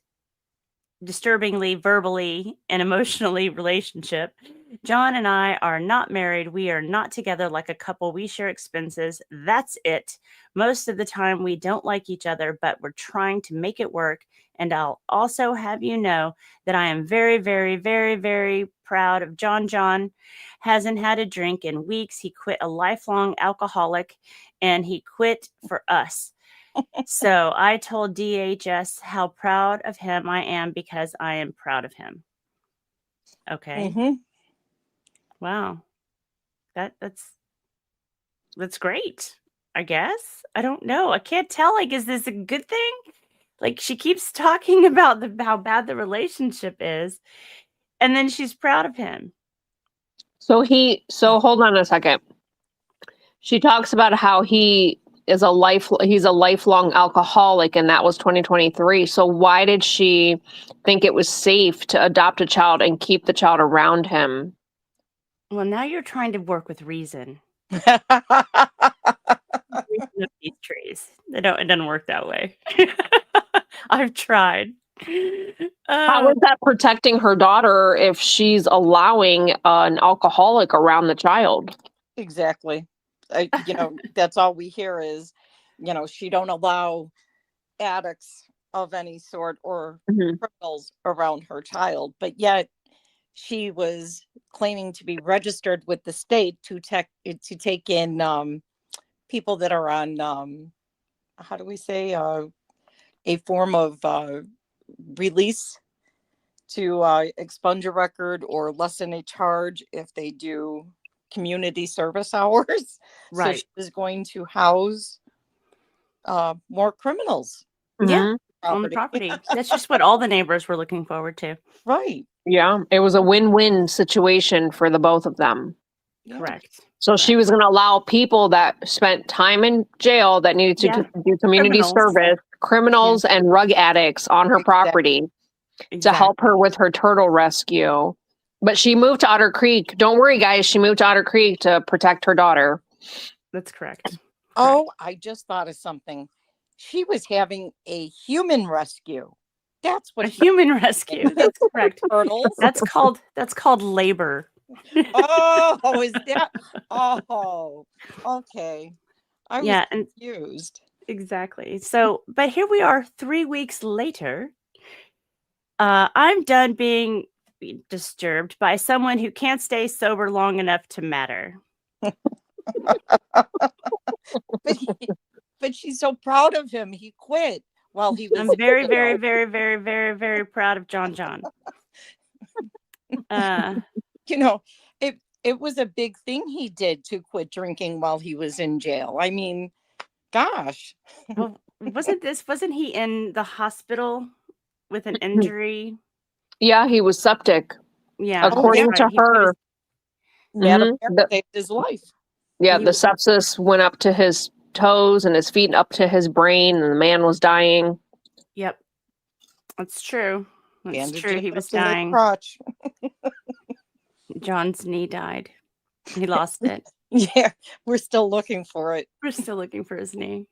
disturbingly verbally and emotionally relationship. John and I are not married. We are not together like a couple. We share expenses. That's it. Most of the time, we don't like each other, but we're trying to make it work. And I'll also have you know that I am very, very, very, very proud of John. John hasn't had a drink in weeks. He quit a lifelong alcoholic, and he quit for us. So I told DHS how proud of him I am because I am proud of him. Okay. mhm. Wow. That's great. I guess. I don't know. I can't tell. Like, is this a good thing? Like, she keeps talking about how bad the relationship is, and then she's proud of him. So hold on a second. She talks about how he's a lifelong alcoholic, and that was 2023. So why did she think it was safe to adopt a child and keep the child around him? Well, now you're trying to work with reason. Reason of these trees. It doesn't work that way. I've tried. How is that protecting her daughter if she's allowing an alcoholic around the child? Exactly. That's all we hear is, she don't allow addicts of any sort or Mhm. criminals around her child, but yet she was claiming to be registered with the state to take in people that are on how do we say a form of release to expunge a record or lessen a charge if they do community service hours. So Right. she was going to house more criminals. Yeah. Mhm. On the property. That's just what all the neighbors were looking forward to. Right. Yeah, it was a win-win situation for the both of them. Yeah. Correct. So she Correct. was going to allow people that spent time in jail that needed to Yeah. do community Criminals. service, criminals and drug addicts on her Exactly. property to help her with her turtle rescue. But she moved to Otter Creek. Don't worry, guys. She moved to Otter Creek to protect her daughter. That's correct. Oh, I just thought of something. She was having a human rescue. That's what A human rescue. That's correct. turtles. That's called labor. Oh, is that? Oh, okay. I was Yeah, and confused. exactly. So, but here we are 3 weeks later. I'm done being disturbed by someone who can't stay sober long enough to matter. But she's so proud of him. He quit while he was. I'm very, very, very, very, very, very proud of John. It was a big thing he did to quit drinking while he was in jail. I mean, gosh. Well, wasn't he in the hospital with an injury? Yeah, he was septic. Yeah, According that's to right. her. Madam Mhm. Mayor saved his life. Yeah, He the was- sepsis went up to his toes and his feet up to his brain, and the man was dying. Yep, that's true. That's Bandages true. He up was to his dying. crotch. John's knee died. He lost it. Yeah, we're still looking for it. We're still looking for his knee.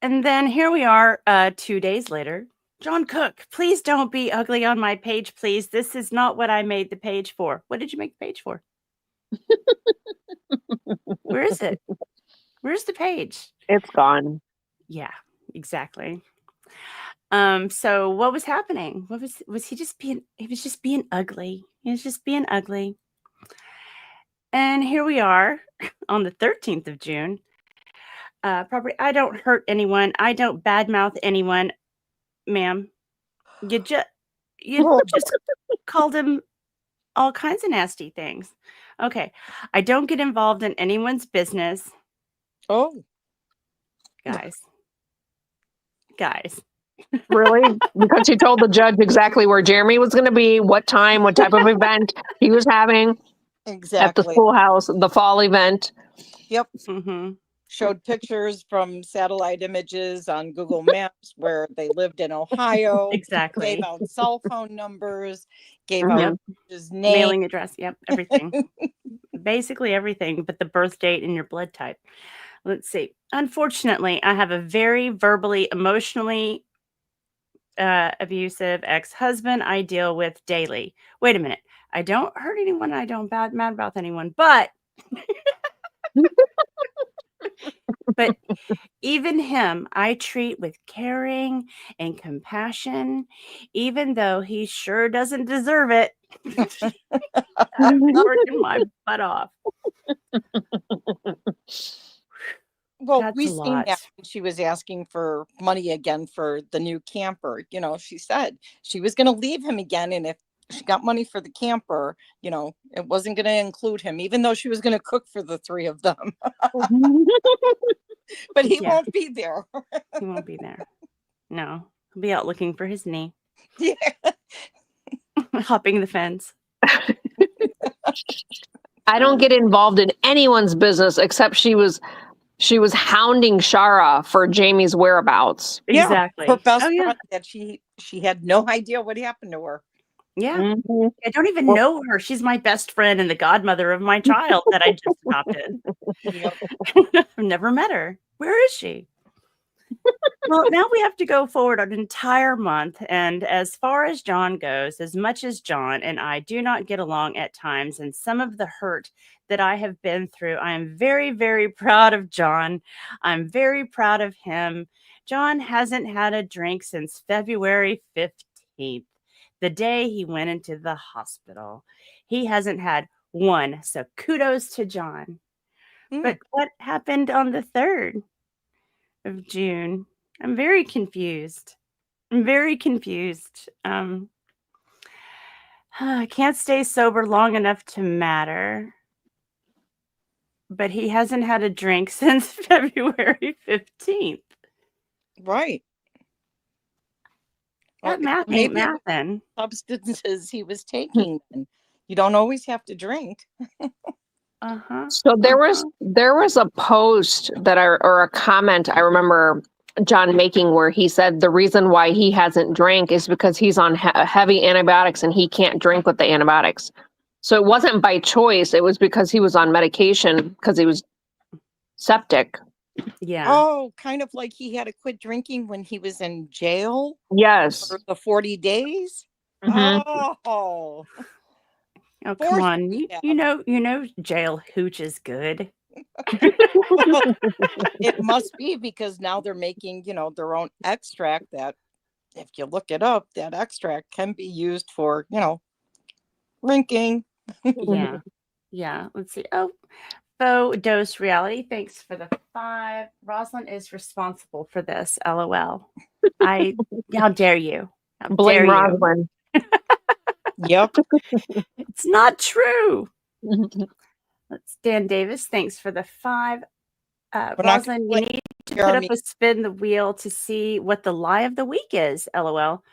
And then here we are 2 days later. John Cook, please don't be ugly on my page, please. This is not what I made the page for. What did you make the page for? Where is it? Where's the page? It's gone. Yeah, exactly. So what was happening? Was he just being ugly? He was just being ugly. And here we are on the 13th of June. Property, I don't hurt anyone. I don't badmouth anyone, ma'am. You just called him all kinds of nasty things. Okay. I don't get involved in anyone's business. Oh, Guys. Really? Because he told the judge exactly where Jeremy was going to be, what time, what type of event he was having exactly. at the schoolhouse, the fall event. Yep. Mm-hmm. Showed pictures from satellite images on Google Maps where they lived in Ohio. Exactly. Gave out cell phone numbers. Gave Mhm. out his name. Mailing address. Yep. Everything. Basically everything but the birth date and your blood type. Let's see. Unfortunately, I have a very verbally, emotionally abusive ex-husband I deal with daily. Wait a minute. I don't hurt anyone. I don't mad about anyone, but but even him I treat with caring and compassion, even though he sure doesn't deserve it. I've been working my butt off. Well, That's we a seen lot. that when she was asking for money again for the new camper. She said she was going to leave him again. And if she got money for the camper, it wasn't going to include him, even though she was going to cook for the three of them. But he won't be there. He won't be there. No, he'll be out looking for his knee. Yeah. Hopping the fence. I don't get involved in anyone's business except she was hounding Shara for Jamie's whereabouts. Exactly. Her best yeah. friend that she had no idea what happened to her. Yeah. Mhm. I don't even know her. She's my best friend and the godmother of my child that I just adopted. Yep. I've never met her. Where is she? Well, now we have to go forward an entire month. And as far as John goes, as much as John and I do not get along at times, and some of the hurt that I have been through, I am very, very proud of John. I'm very proud of him. John hasn't had a drink since February 15th, the day he went into the hospital. He hasn't had one. So kudos to John. But what happened on the 3rd of June? I'm very confused. I'm very confused. I can't stay sober long enough to matter. But he hasn't had a drink since February 15th. Right. That math ain't mathin'. Substances he was taking. And you don't always have to drink. So there was a post that or a comment I remember John making where he said the reason why he hasn't drank is because he's on heavy antibiotics and he can't drink with the antibiotics. So it wasn't by choice. It was because he was on medication because he was septic. Yeah. Oh, kind of like he had to quit drinking when he was in jail. Yes. For the 40 days. Oh. Oh, come on. You know jail hooch is good. It must be because now they're making, their own extract that if you look it up, that extract can be used for, drinking. Yeah. Yeah. Let's see. Oh, Faux Dose Reality. Thanks for the 5. Rosalind is responsible for this. LOL. How dare you? How Blame dare Rosalind. Yep. It's not true. Let's Dan Davis. Thanks for the 5. Rosalind, you need to put up a spin the wheel to see what the lie of the week is. LOL.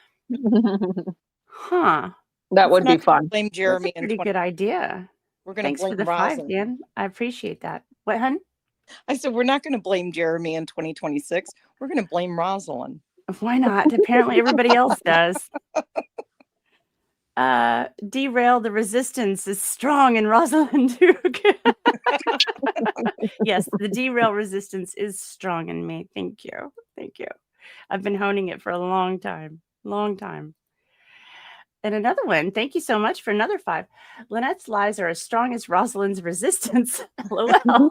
Huh. That would be fun. Blame Jeremy. That's a pretty good idea. We're going to blame for the Rosalind. 5, Dan. I appreciate that. What, hun? I said we're not going to blame Jeremy in 2026. We're going to blame Rosalind. Why not? Apparently everybody else does. Derail the resistance is strong in Rosalind too. Yes, the derail resistance is strong in me. Thank you. Thank you. I've been honing it for a long time. Long time. And another one. Thank you so much for another 5. Lynette's lies are as strong as Rosalind's resistance. LOL.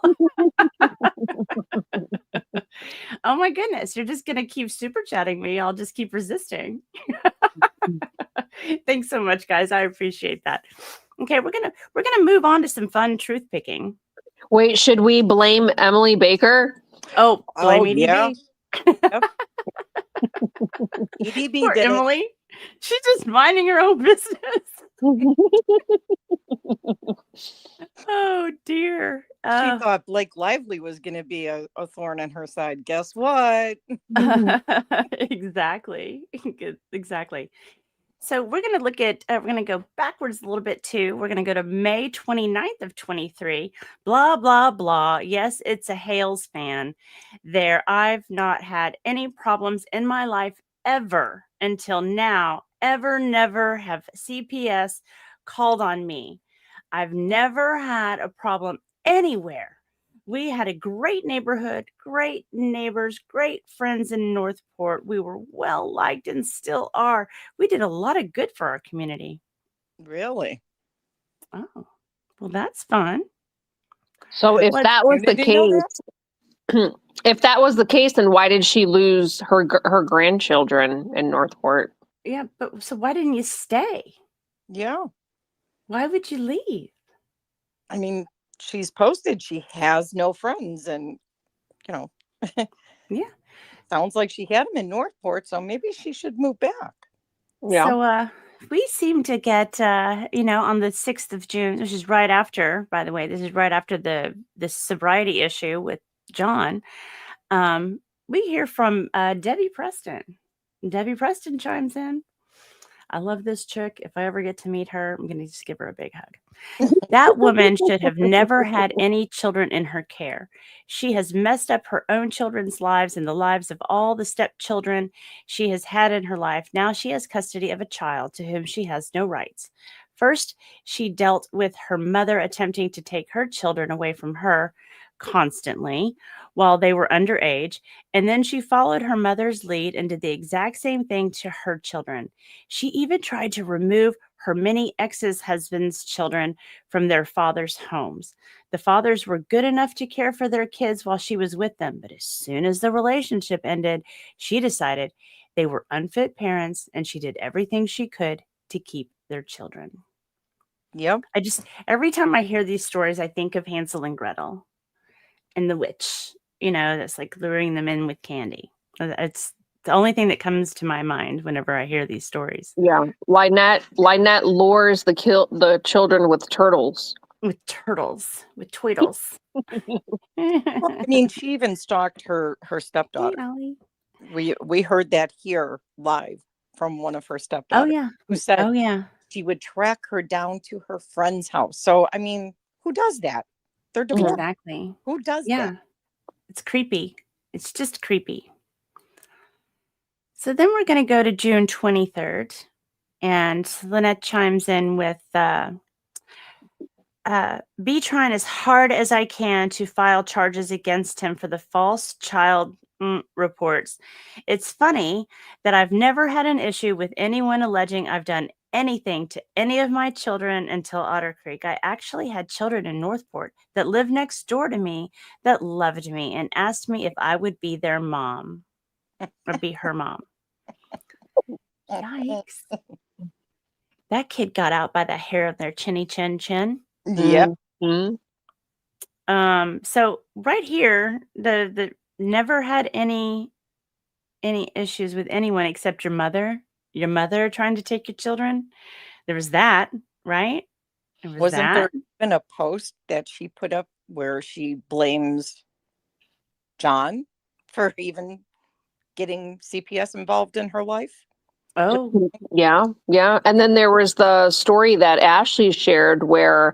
Oh my goodness. You're just gonna keep super chatting me. I'll just keep resisting. Thanks so much, guys. I appreciate that. Okay, we're gonna move on to some fun truth picking. Wait, should we blame Emily Baker? Oh, blame EDB. Yeah. Yep. EDB Poor did Emily. it. She's just minding her own business. Oh dear. She thought Blake Lively was going to be a thorn in her side. Guess what? Exactly. Exactly. So we're going to look at, we're going to go backwards a little bit too. We're going to go to May 29th of 23. Blah, blah, blah. Yes, it's a Hales fan there. I've not had any problems in my life ever until now. Ever, never have CPS called on me. I've never had a problem anywhere. We had a great neighborhood, great neighbors, great friends in Northport. We were well liked and still are. We did a lot of good for our community. Really? Oh, well, that's fun. So if that was the case, if that was the case, then why did she lose her grandchildren in Northport? Yeah, but so why didn't you stay? Yeah. Why would you leave? I mean, she's posted she has no friends and, yeah. Sounds like she had them in Northport, so maybe she should move back. Yeah. So we seem to get, on the 6th of June, which is right after, by the way, this is right after the sobriety issue with John. We hear from Debbie Preston. Debbie Preston chimes in. I love this chick. If I ever get to meet her, I'm going to just give her a big hug. That woman should have never had any children in her care. She has messed up her own children's lives and the lives of all the stepchildren she has had in her life. Now she has custody of a child to whom she has no rights. First, she dealt with her mother attempting to take her children away from her, constantly while they were underage, and then she followed her mother's lead and did the exact same thing to her children. She even tried to remove her many ex-husbands' children from their fathers' homes. The fathers were good enough to care for their kids while she was with them, but as soon as the relationship ended, she decided they were unfit parents, and she did everything she could to keep their children. Yep. Every time I hear these stories, I think of Hansel and Gretel and the witch, that's like luring them in with candy. It's the only thing that comes to my mind whenever I hear these stories. Yeah. Lynette lures the children with turtles. With turtles, with tweedles. Well, I mean, she even stalked her stepdaughter. Allie. We heard that here live from one of her Oh, stepdaughters yeah. who said Oh, yeah. she would track her down to her friend's house. So, I mean, who does that? They're divorced. Exactly. Who does Yeah. that? It's creepy. It's just creepy. So then we're going to go to June 23rd. And Lynette chimes in with, be trying as hard as I can to file charges against him for the false child reports. It's funny that I've never had an issue with anyone alleging I've done anything to any of my children until Otter Creek. I actually had children in Northport that lived next door to me that loved me and asked me if I would be their mom or be her mom. Yikes. That kid got out by the hair of their chinny chin chin. Yeah. Mm-hmm. So right here, the never had any issues with anyone except your mother. Your mother trying to take your children. There was that, right? There was Wasn't there that. even a post that she put up where she blames John for even getting CPS involved in her life? Oh, Yeah. And then there was the story that Ashley shared where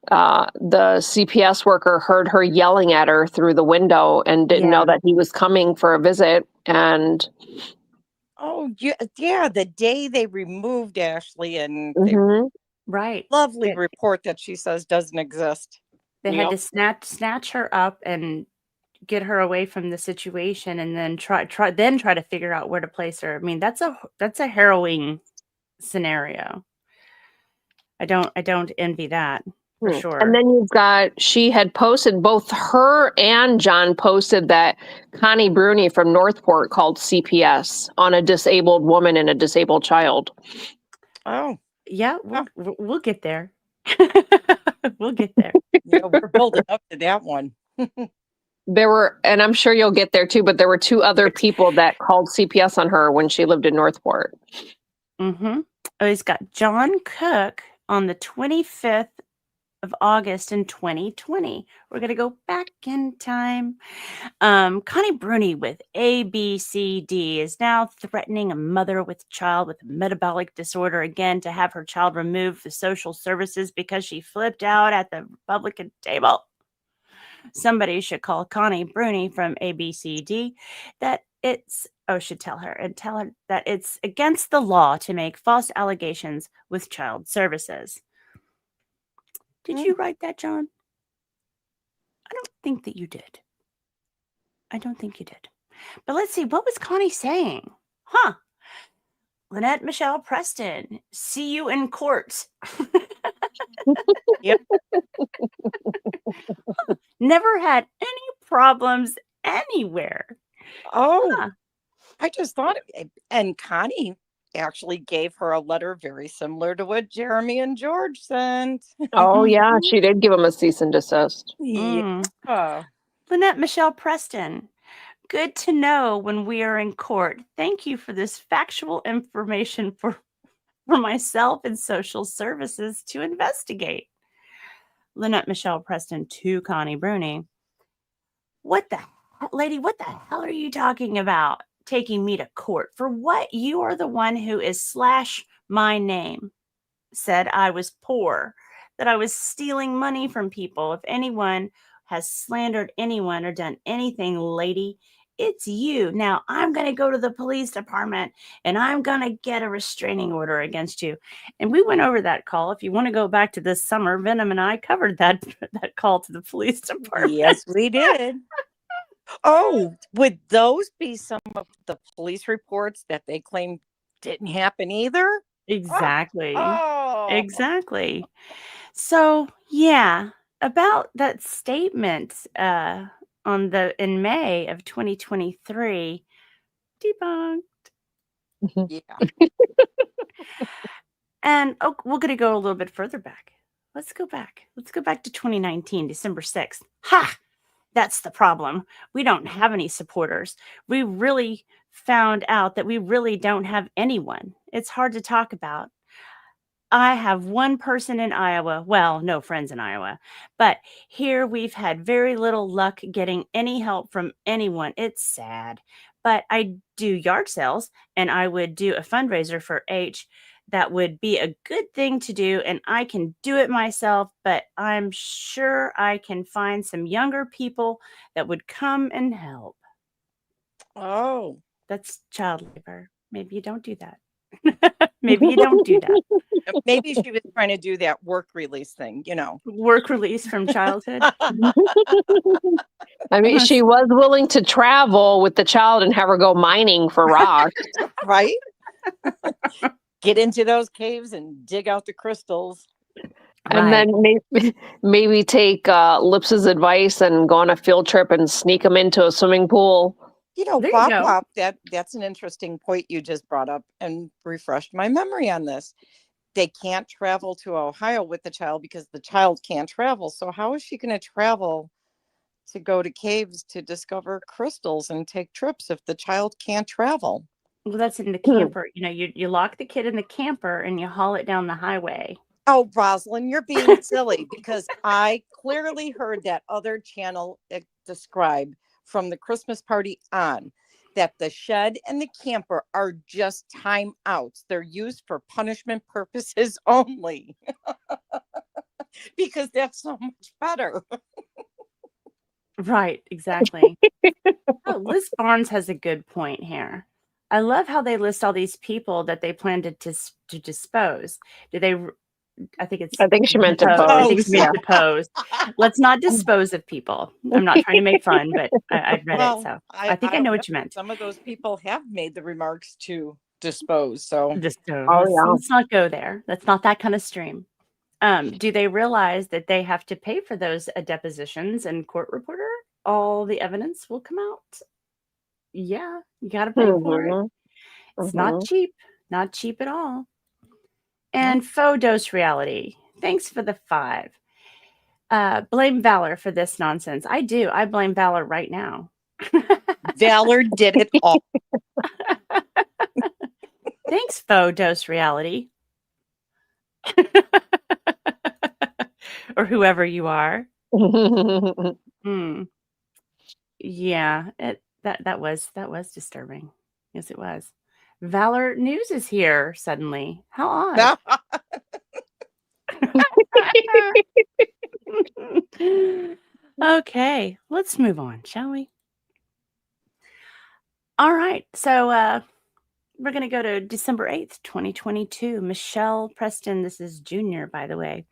the CPS worker heard her yelling at her through the window and didn't know that he was coming for a visit. And oh yeah, the day they removed Ashley and they right. lovely report that she says doesn't exist. They had to snatch her up and get her away from the situation, and then try to figure out where to place her. I mean, that's a harrowing scenario. I don't envy that for sure. And then you've got, she had posted, both her and John posted that Connie Bruni from Northport called CPS on a disabled woman and a disabled child. Oh, yeah, we'll get there. We'll get there. yeah, we're building up to that one. There were, and I'm sure you'll get there too, but there were two other people that called CPS on her when she lived in Northport. Mm-hmm. Oh, he's got John Cook on the 25th of August in 2020. We're going to go back in time. Connie Bruni with ABCD is now threatening a mother with child with metabolic disorder again to have her child removed from social services because she flipped out at the Republican table. Somebody should call Connie Bruni from ABCD should tell her that it's against the law to make false allegations with child services. Did you write that, John? I don't think that you did. I don't think you did. But let's see, what was Connie saying? Lynette Michelle Preston, see you in court. Yep. Never had any problems anywhere. Oh, I just thought, and Connie actually gave her a letter very similar to what Jeremy and George sent. Oh, yeah, she did give him a cease and desist. Yeah. Lynette Michelle Preston, good to know when we are in court. Thank you for this factual information for myself and social services to investigate. Lynette Michelle Preston to Connie Bruni. What the hell are you talking about? Taking me to court for what? You are the one who is slash my name. Said I was poor, that I was stealing money from people. If anyone has slandered anyone or done anything, lady, it's you. Now I'm going to go to the police department and I'm going to get a restraining order against you. And we went over that call. If you want to go back to this summer, Venom and I covered that call to the police department. Yes, we did. Oh, would those be some of the police reports that they claim didn't happen either? Exactly. Oh, Exactly. So, yeah, about that statement in May of 2023, debunked. yeah. And we're going to go a little bit further back. Let's go back. Let's go back to 2019, December 6th. Ha! That's the problem. We don't have any supporters. We really found out that we really don't have anyone. It's hard to talk about. I have one person in Iowa. Well, no friends in Iowa. But here we've had very little luck getting any help from anyone. It's sad. But I do yard sales and I would do a fundraiser for H. That would be a good thing to do. And I can do it myself. But I'm sure I can find some younger people that would come and help. Oh, That's child labor. Maybe you don't do that. Maybe you don't do that. maybe she was trying to do that work release thing, you know. Work release from childhood. I mean, she was willing to travel with the child and have her go mining for rocks. Right? Get into those caves and dig out the crystals. And then maybe take Lips's advice and go on a field trip and sneak them into a swimming pool. You know, There you Pop go. Pop, that's an interesting point you just brought up and refreshed my memory on this. They can't travel to Ohio with the child because the child can't travel. So how is she going to travel to go to caves to discover crystals and take trips if the child can't travel? Well, that's in the camper. You know, you lock the kid in the camper and you haul it down the highway. Oh, Rosalind, you're being silly because I clearly heard that other channel describe from the Christmas party on that the shed and the camper are just timeouts. They're used for punishment purposes only because that's so much better. Right, exactly. Oh, Liz Barnes has a good point here. I love how they list all these people that they plan to dispose. Do they? I think it's. I think she meant depose. I think depose. she meant depose. Let's not dispose of people. I'm not trying to make fun, but I read it, so I think I know what you meant. Some of those people have made the remarks to dispose. So Let's not go there. That's not that kind of stream. Do they realize that they have to pay for those depositions and court reporter? All the evidence will come out. Yeah, you got to pay for it. It's not cheap at all. And faux dose reality. Thanks for the 5. Blame Valor for this nonsense. I do. I blame Valor right now. Valor did it all. Thanks, faux dose reality. Or whoever you are. Yeah, that was disturbing. Yes, it was. Valor News is here suddenly. How odd. Okay, let's move on, shall we? All right, so we're going to go to December 8th, 2022. Michelle Preston, this is Junior, by the way.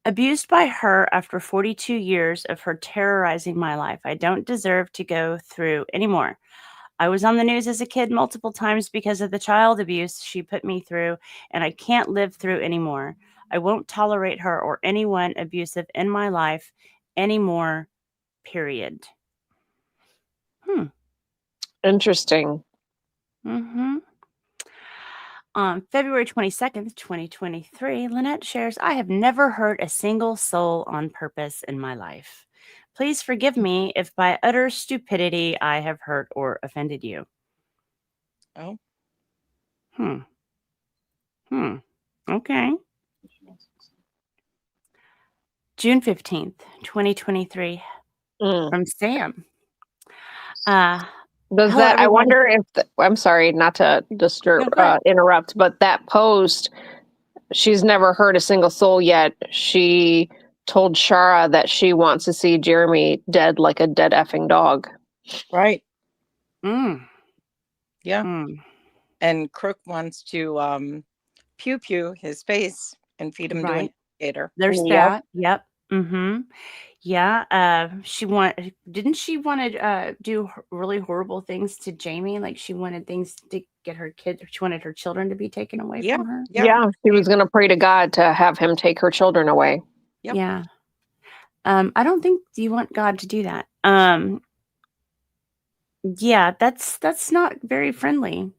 Abused by her after 42 years of her terrorizing my life. I don't deserve to go through anymore. I was on the news as a kid multiple times because of the child abuse she put me through, and I can't live through anymore. I won't tolerate her or anyone abusive in my life anymore, period. Interesting. On February 22nd, 2023, Lynette shares, I have never hurt a single soul on purpose in my life. Please forgive me if by utter stupidity I have hurt or offended you. Oh. Okay. June 15th, 2023, from Sam. Does that? I wonder if I'm sorry, not to interrupt, but that post, she's never heard a single soul yet. She told Shara that she wants to see Jeremy dead like a dead effing dog. Right. Mm. Yeah. Mm. And Crook wants to pew pew his face and feed him to an Right. alligator. There's Yep. that. Yep. Mm-hmm. Yeah. Didn't she want to do really horrible things to Jamie? Like she wanted things to get her kids, she wanted her children to be taken away Yeah. from her. Yeah. Yeah, she was going to pray to God to have him take her children away. Yep. Yeah. I don't think you want God to do that. Yeah, that's not very friendly.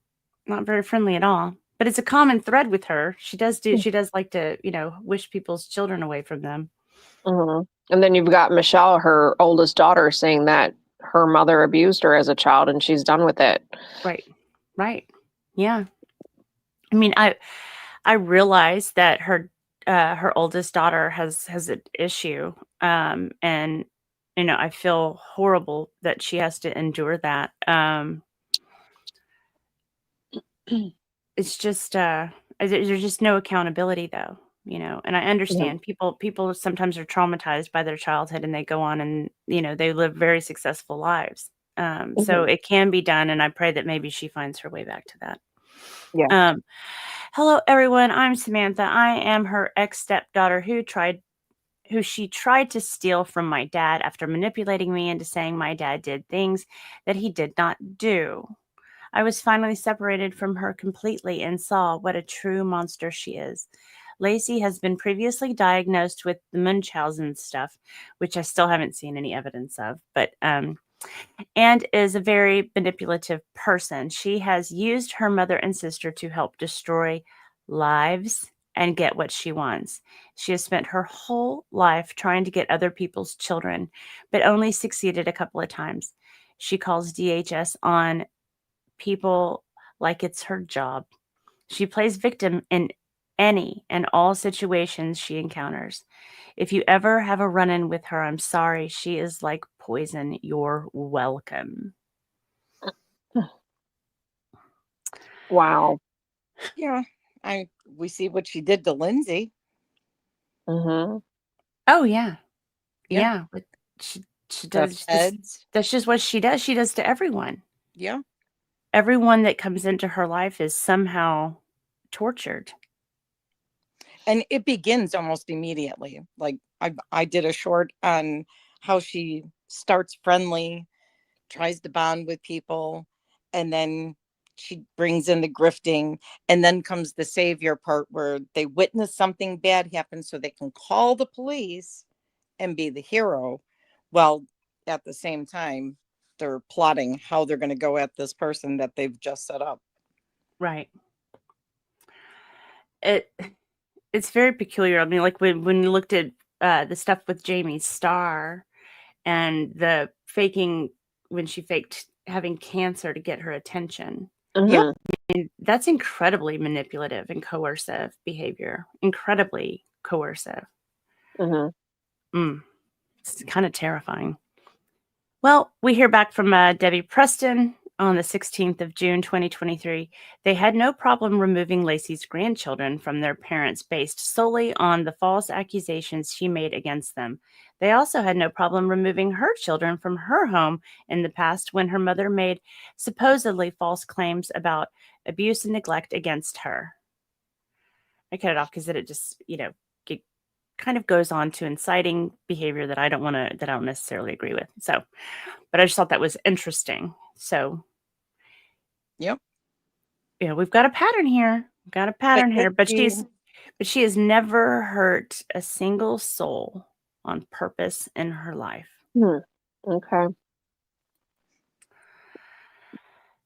Not very friendly at all. But it's a common thread with her. She does like to, wish people's children away from them. Mhm. And then you've got Michelle, her oldest daughter, saying that her mother abused her as a child and she's done with it. Right. Right. Yeah. I mean, I realize that her oldest daughter has an issue. And I feel horrible that she has to endure that. It's just there's just no accountability though, and I Yeah. understand people sometimes are traumatized by their childhood and they go on and they live very successful lives. So Mhm. it can be done, and I pray that maybe she finds her way back to that. Yeah. Hello everyone, I'm Samantha. I am her ex-stepdaughter who she tried to steal from my dad after manipulating me into saying my dad did things that he did not do. I was finally separated from her completely and saw what a true monster she is. Lacey has been previously diagnosed with the Munchausen stuff, which I still haven't seen any evidence of, and is a very manipulative person. She has used her mother and sister to help destroy lives and get what she wants. She has spent her whole life trying to get other people's children, but only succeeded a couple of times. She calls DHS on people like it's her job. She plays victim in any and all situations she encounters. If you ever have a run in with her, I'm sorry. She is like poison. You're welcome. Wow. Yeah. We see what she did to Lindsay. Hmm. Oh, yeah. Yeah. Yeah. But she The does this. feds. That's just what she does. She does to everyone. Yeah. Everyone that comes into her life is somehow tortured. And it begins almost immediately. Like I did a short on how she starts friendly, tries to bond with people, and then she brings in the grifting, and then comes the savior part where they witness something bad happen so they can call the police and be the hero. Well, at the same time, they're plotting how they're going to go at this person that they've just set up. Right. It's very peculiar. I mean, like when you looked at the stuff with Jamie's star and the faking when she faked having cancer to get her attention. Yep. Hmm. And that's incredibly manipulative and coercive behavior. Incredibly coercive. Hmm. It's kind of terrifying. Well, we hear back from Debbie Preston on the 16th of June, 2023. They had no problem removing Lacey's grandchildren from their parents based solely on the false accusations she made against them. They also had no problem removing her children from her home in the past when her mother made supposedly false claims about abuse and neglect against her. I cut it off because it just, it kind of goes on to inciting behavior that I don't necessarily agree with. So, but I just thought that was interesting. So, Yep. we've got a pattern here. We've got a pattern here, but she she has never hurt a single soul on purpose in her life. Okay.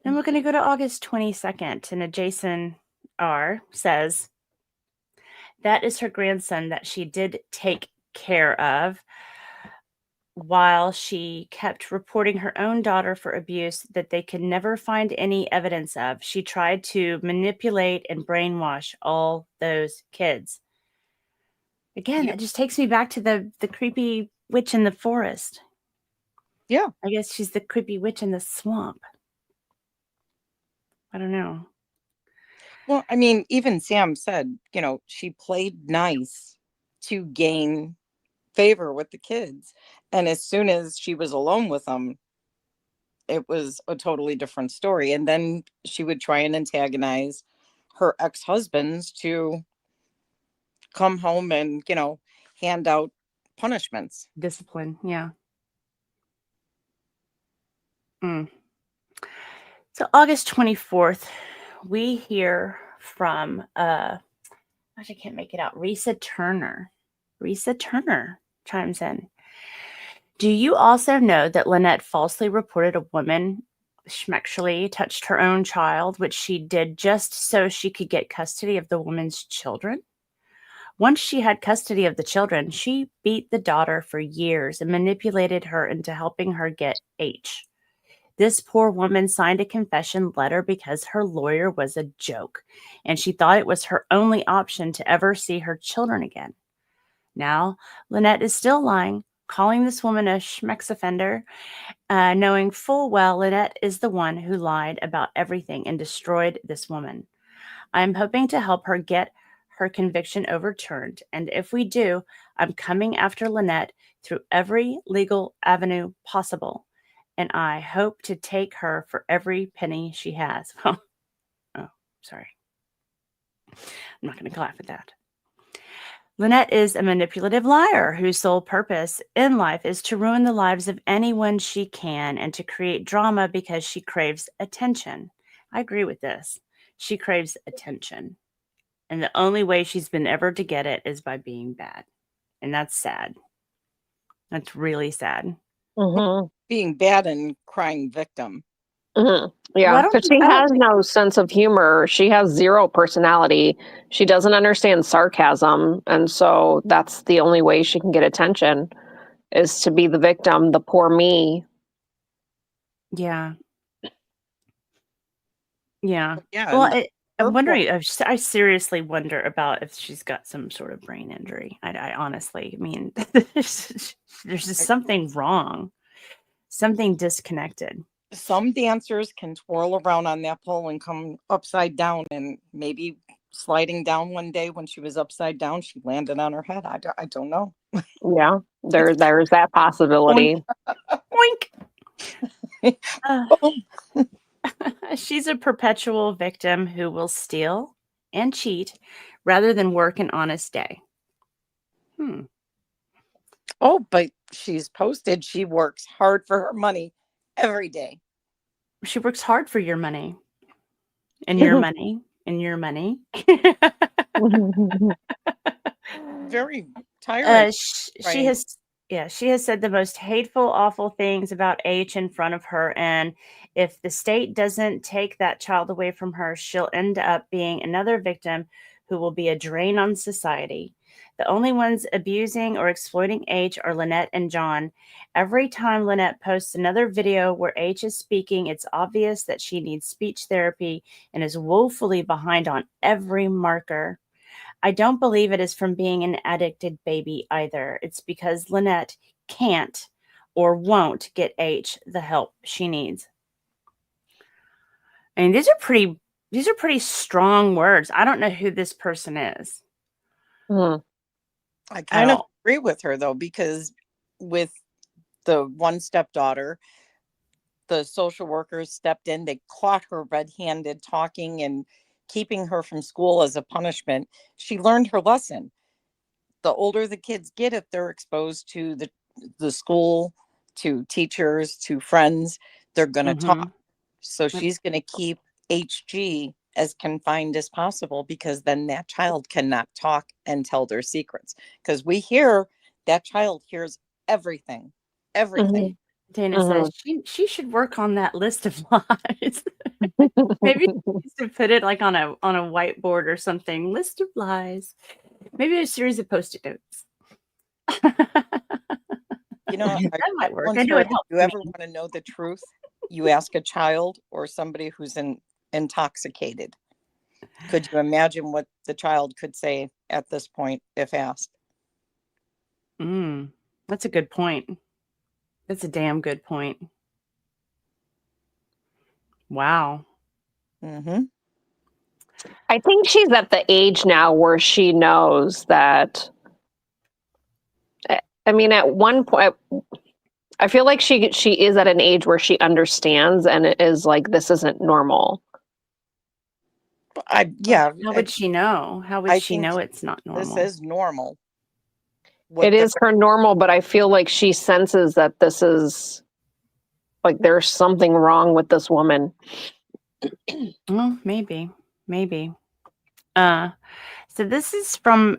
Then we're going to go to August 22nd, and a Jason R says that is her grandson that she did take care of while she kept reporting her own daughter for abuse that they could never find any evidence of. She tried to manipulate and brainwash all those kids. Again, Yep. that just takes me back to the creepy witch in the forest. Yeah. I guess she's the creepy witch in the swamp. I don't know. Well, I mean, even Sam said, she played nice to gain favor with the kids. And as soon as she was alone with them, it was a totally different story. And then she would try and antagonize her ex-husbands to come home and, hand out punishments. Discipline. Yeah. Mm. So August 24th, we hear from, gosh, I can't make it out. Risa Turner. Risa Turner chimes in. Do you also know that Lynette falsely reported a woman schmexually touched her own child, which she did just so she could get custody of the woman's children? Once she had custody of the children, she beat the daughter for years and manipulated her into helping her get H. This poor woman signed a confession letter because her lawyer was a joke, and she thought it was her only option to ever see her children again. Now, Lynette is still lying, calling this woman a schmex offender, knowing full well Lynette is the one who lied about everything and destroyed this woman. I'm hoping to help her get her conviction overturned, and if we do, I'm coming after Lynette through every legal avenue possible, and I hope to take her for every penny she has. Oh, sorry. I'm not going to laugh at that. Lynette is a manipulative liar whose sole purpose in life is to ruin the lives of anyone she can and to create drama because she craves attention. I agree with this. She craves attention. And the only way she's been ever to get it is by being bad. And that's sad. That's really sad. Mm-hmm. Being bad and crying victim. Mm-hmm. Well, Yeah, I don't because think- she I don't has think- no sense of humor. She has zero personality. She doesn't understand sarcasm. And so that's the only way she can get attention is to be the victim, the poor me. Yeah. Yeah. Yeah. Well, and I'm her wondering, I seriously wonder about if she's got some sort of brain injury. I honestly, I mean, there's just something wrong, something disconnected. some dancers can twirl around on that pole and come upside down, and maybe sliding down one day when she was upside down, she landed on her head. I don't know. Yeah, there's that possibility. Boink. She's a perpetual victim who will steal and cheat rather than work an honest day. Oh, but she's posted she works hard for her money every day. She works hard for your money. And your money. And your money. Very tiring. She has said the most hateful, awful things about H in front of her. And if the state doesn't take that child away from her, she'll end up being another victim who will be a drain on society. The only ones abusing or exploiting H are Lynette and John. Every time Lynette posts another video where H is speaking, it's obvious that she needs speech therapy and is woefully behind on every marker. I don't believe it is from being an addicted baby either. It's because Lynette can't or won't get H the help she needs. I mean, these are pretty strong words. I don't know who this person is. I kind of agree with her though, because with the one stepdaughter, the social workers stepped in. They caught her red-handed talking and keeping her from school as a punishment. She learned her lesson. The older the kids get, if they're exposed to the school, to teachers, to friends, they're going to talk. So she's going to keep HG as confined as possible, because then that child cannot talk and tell their secrets. Because we hear that child hears everything. Dana says she should work on that list of lies. Maybe she needs to put it like on a whiteboard or something. List of lies. Maybe a series of Post-it notes. That might work. I know it helps. If you ever want to know the truth, you ask a child or somebody who's intoxicated. Could you imagine what the child could say at this point if asked? That's a good point. That's a damn good point. Wow. Mm-hmm. I think she's at the age now where she knows that. I mean, at one point, I feel like she is at an age where she understands and it is like, this isn't normal. Yeah, How would she know? How would I she think know it's not this normal? is normal. It is her normal, but I feel like she senses that this is like there's something wrong with this woman. Well, maybe. So this is from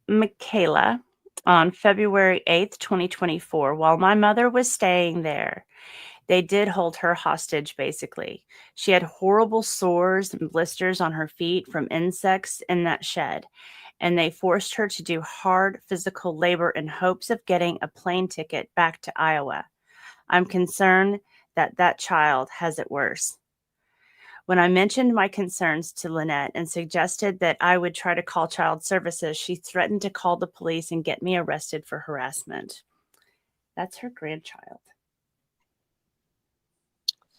Michaela on February 8th, 2024. While my mother was staying there, they did hold her hostage, basically. She had horrible sores and blisters on her feet from insects in that shed, and they forced her to do hard physical labor in hopes of getting a plane ticket back to Iowa. I'm concerned that that child has it worse. When I mentioned my concerns to Lynette and suggested that I would try to call child services, she threatened to call the police and get me arrested for harassment. That's her grandchild.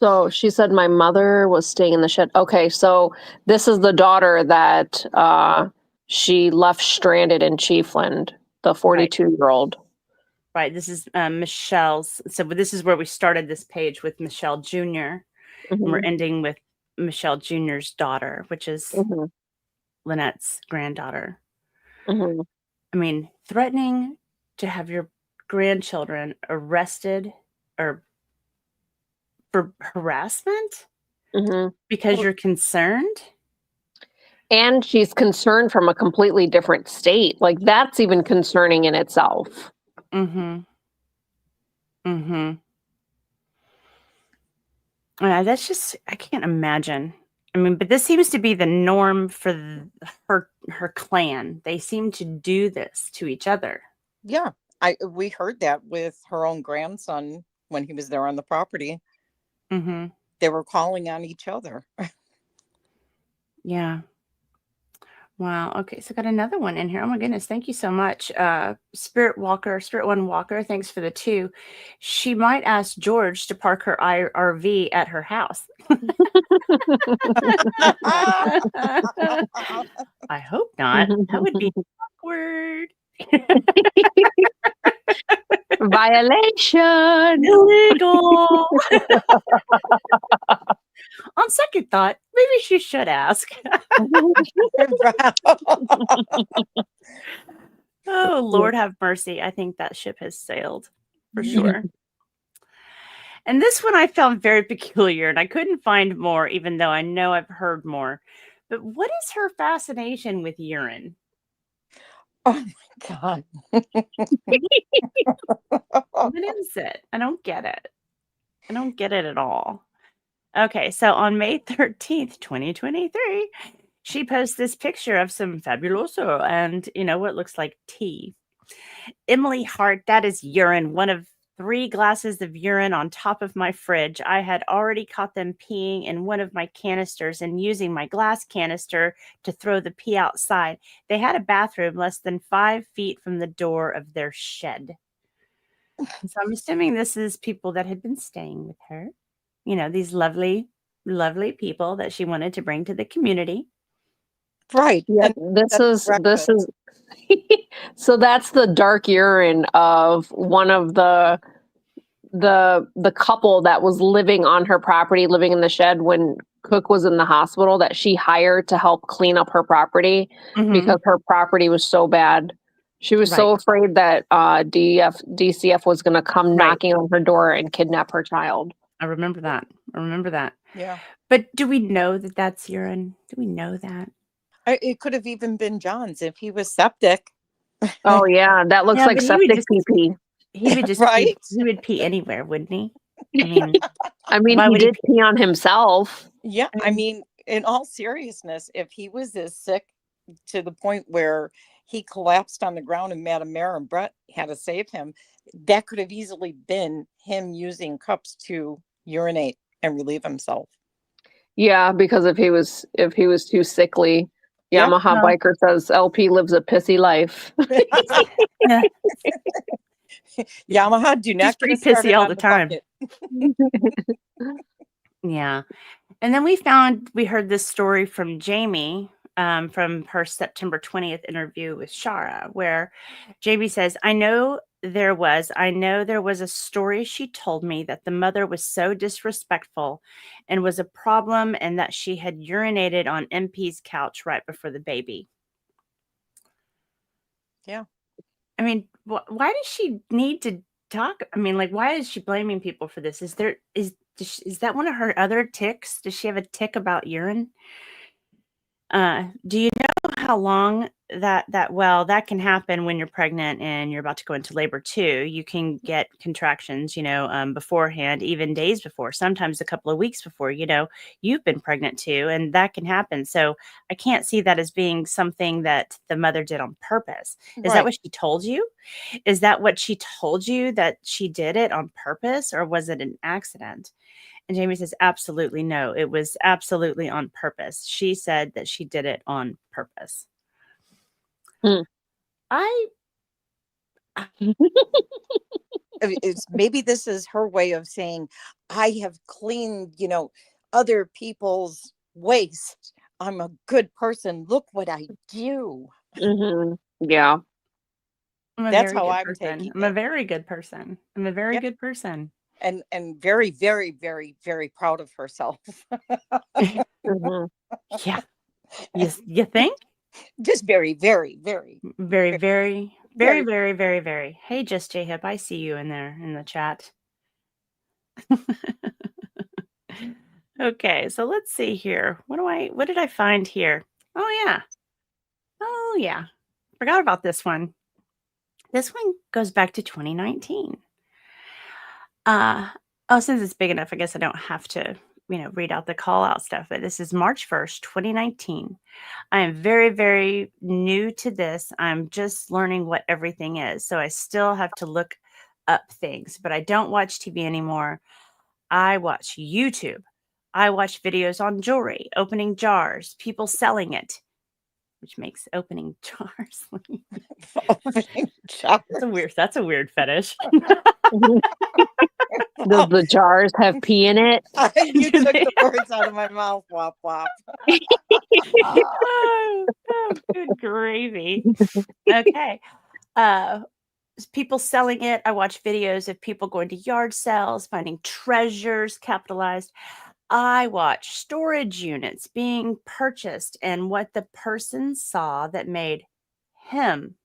So she said my mother was staying in the shed. Okay, so this is the daughter that she left stranded in Chiefland, the 42-year-old. Right. This is Michelle's. So this is where we started this page with Michelle Jr. And we're ending with Michelle Jr.'s daughter, which is Lynette's granddaughter. I mean, threatening to have your grandchildren arrested or for harassment because you're concerned. And she's concerned from a completely different state. Like, that's even concerning in itself. That's just, I can't imagine. I mean, but this seems to be the norm for her clan. They seem to do this to each other. Yeah, we heard that with her own grandson when he was there on the property. They were calling on each other. Yeah. Wow. Okay. So I got another one in here. Oh my goodness. Thank you so much. Spirit One Walker. Thanks for the 2. She might ask George to park her RV at her house. I hope not. That would be awkward. Violation. Illegal. On second thought, maybe she should ask. Oh, Lord have mercy. I think that ship has sailed for sure. And this one I found very peculiar, and I couldn't find more, even though I know I've heard more. But what is her fascination with urine? Oh my God. What is it? I don't get it. I don't get it at all. Okay, so on May 13th, 2023, she posts this picture of some fabuloso and, what looks like tea. Emily Hart, that is urine. One of 3 glasses of urine on top of my fridge. I had already caught them peeing in one of my canisters and using my glass canister to throw the pee outside. They had a bathroom less than 5 feet from the door of their shed. So I'm assuming this is people that had been staying with her. These lovely, lovely people that she wanted to bring to the community. Right. Yeah, this is so that's the dark urine of one of the couple that was living on her property, living in the shed when Cook was in the hospital, that she hired to help clean up her property because her property was so bad. She was so afraid that DCF was going to come knocking on her door and kidnap her child. I remember that. Yeah. But do we know that that's urine? Do we know that? It could have even been John's if he was septic. Oh yeah, that looks like septic pee. He would just Right? he would pee anywhere, wouldn't he? I mean, he did pee on himself. Yeah, I mean, in all seriousness, if he was as sick to the point where he collapsed on the ground and Madam Mayor and Brett had to save him, that could have easily been him using cups to urinate and relieve himself. Yeah, because if he was too sickly, Yamaha Biker says LP lives a pissy life. Yamaha, do not get pissy all the time. Yeah. And then we heard this story from Jamie from her September 20th interview with Shara, where Jamie says, I know there was. I know there was a story she told me that the mother was so disrespectful and was a problem, and that she had urinated on MP's couch right before the baby. Yeah. I mean, why does she need to talk? I mean, like, why is she blaming people for this? Is that one of her other ticks? Does she have a tick about urine? Do you know how long that can happen when you're pregnant and you're about to go into labor too? You can get contractions, beforehand, even days before, sometimes a couple of weeks before, you've been pregnant too, and that can happen. So I can't see that as being something that the mother did on purpose. Is that Right. what she told you? Is that what she told you, that she did it on purpose, or was it an accident? And Jamie says, absolutely no. It was absolutely on purpose. She said that she did it on purpose. Hmm. Maybe this is her way of saying, I have cleaned, other people's waste. I'm a good person. Look what I do. Mm-hmm. Yeah. I'm a That's very how good I'm person. taking I'm a it. very good person. I'm a very Yeah. good person. And very, very, very, very proud of herself. Mm-hmm. Yeah. You think? Just very, very, very, Very, very, very, very, very. very, very, very. Hey, Just J Hip, I see you in there in the chat. Okay, so let's see here. What did I find here? Oh yeah. Forgot about this one. This one goes back to 2019. Since it's big enough, I guess I don't have to, read out the call out stuff, but this is March 1st, 2019. I am very, very new to this. I'm just learning what everything is. So I still have to look up things, but I don't watch TV anymore. I watch YouTube. I watch videos on jewelry, opening jars, people selling it, which makes opening jars. Opening jars. That's a weird fetish. Does the jars have pee in it? You took the words out of my mouth. Wop wop. Oh, good gravy. Okay. People selling it. I watch videos of people going to yard sales, finding treasures capitalized. I watch storage units being purchased and what the person saw that made him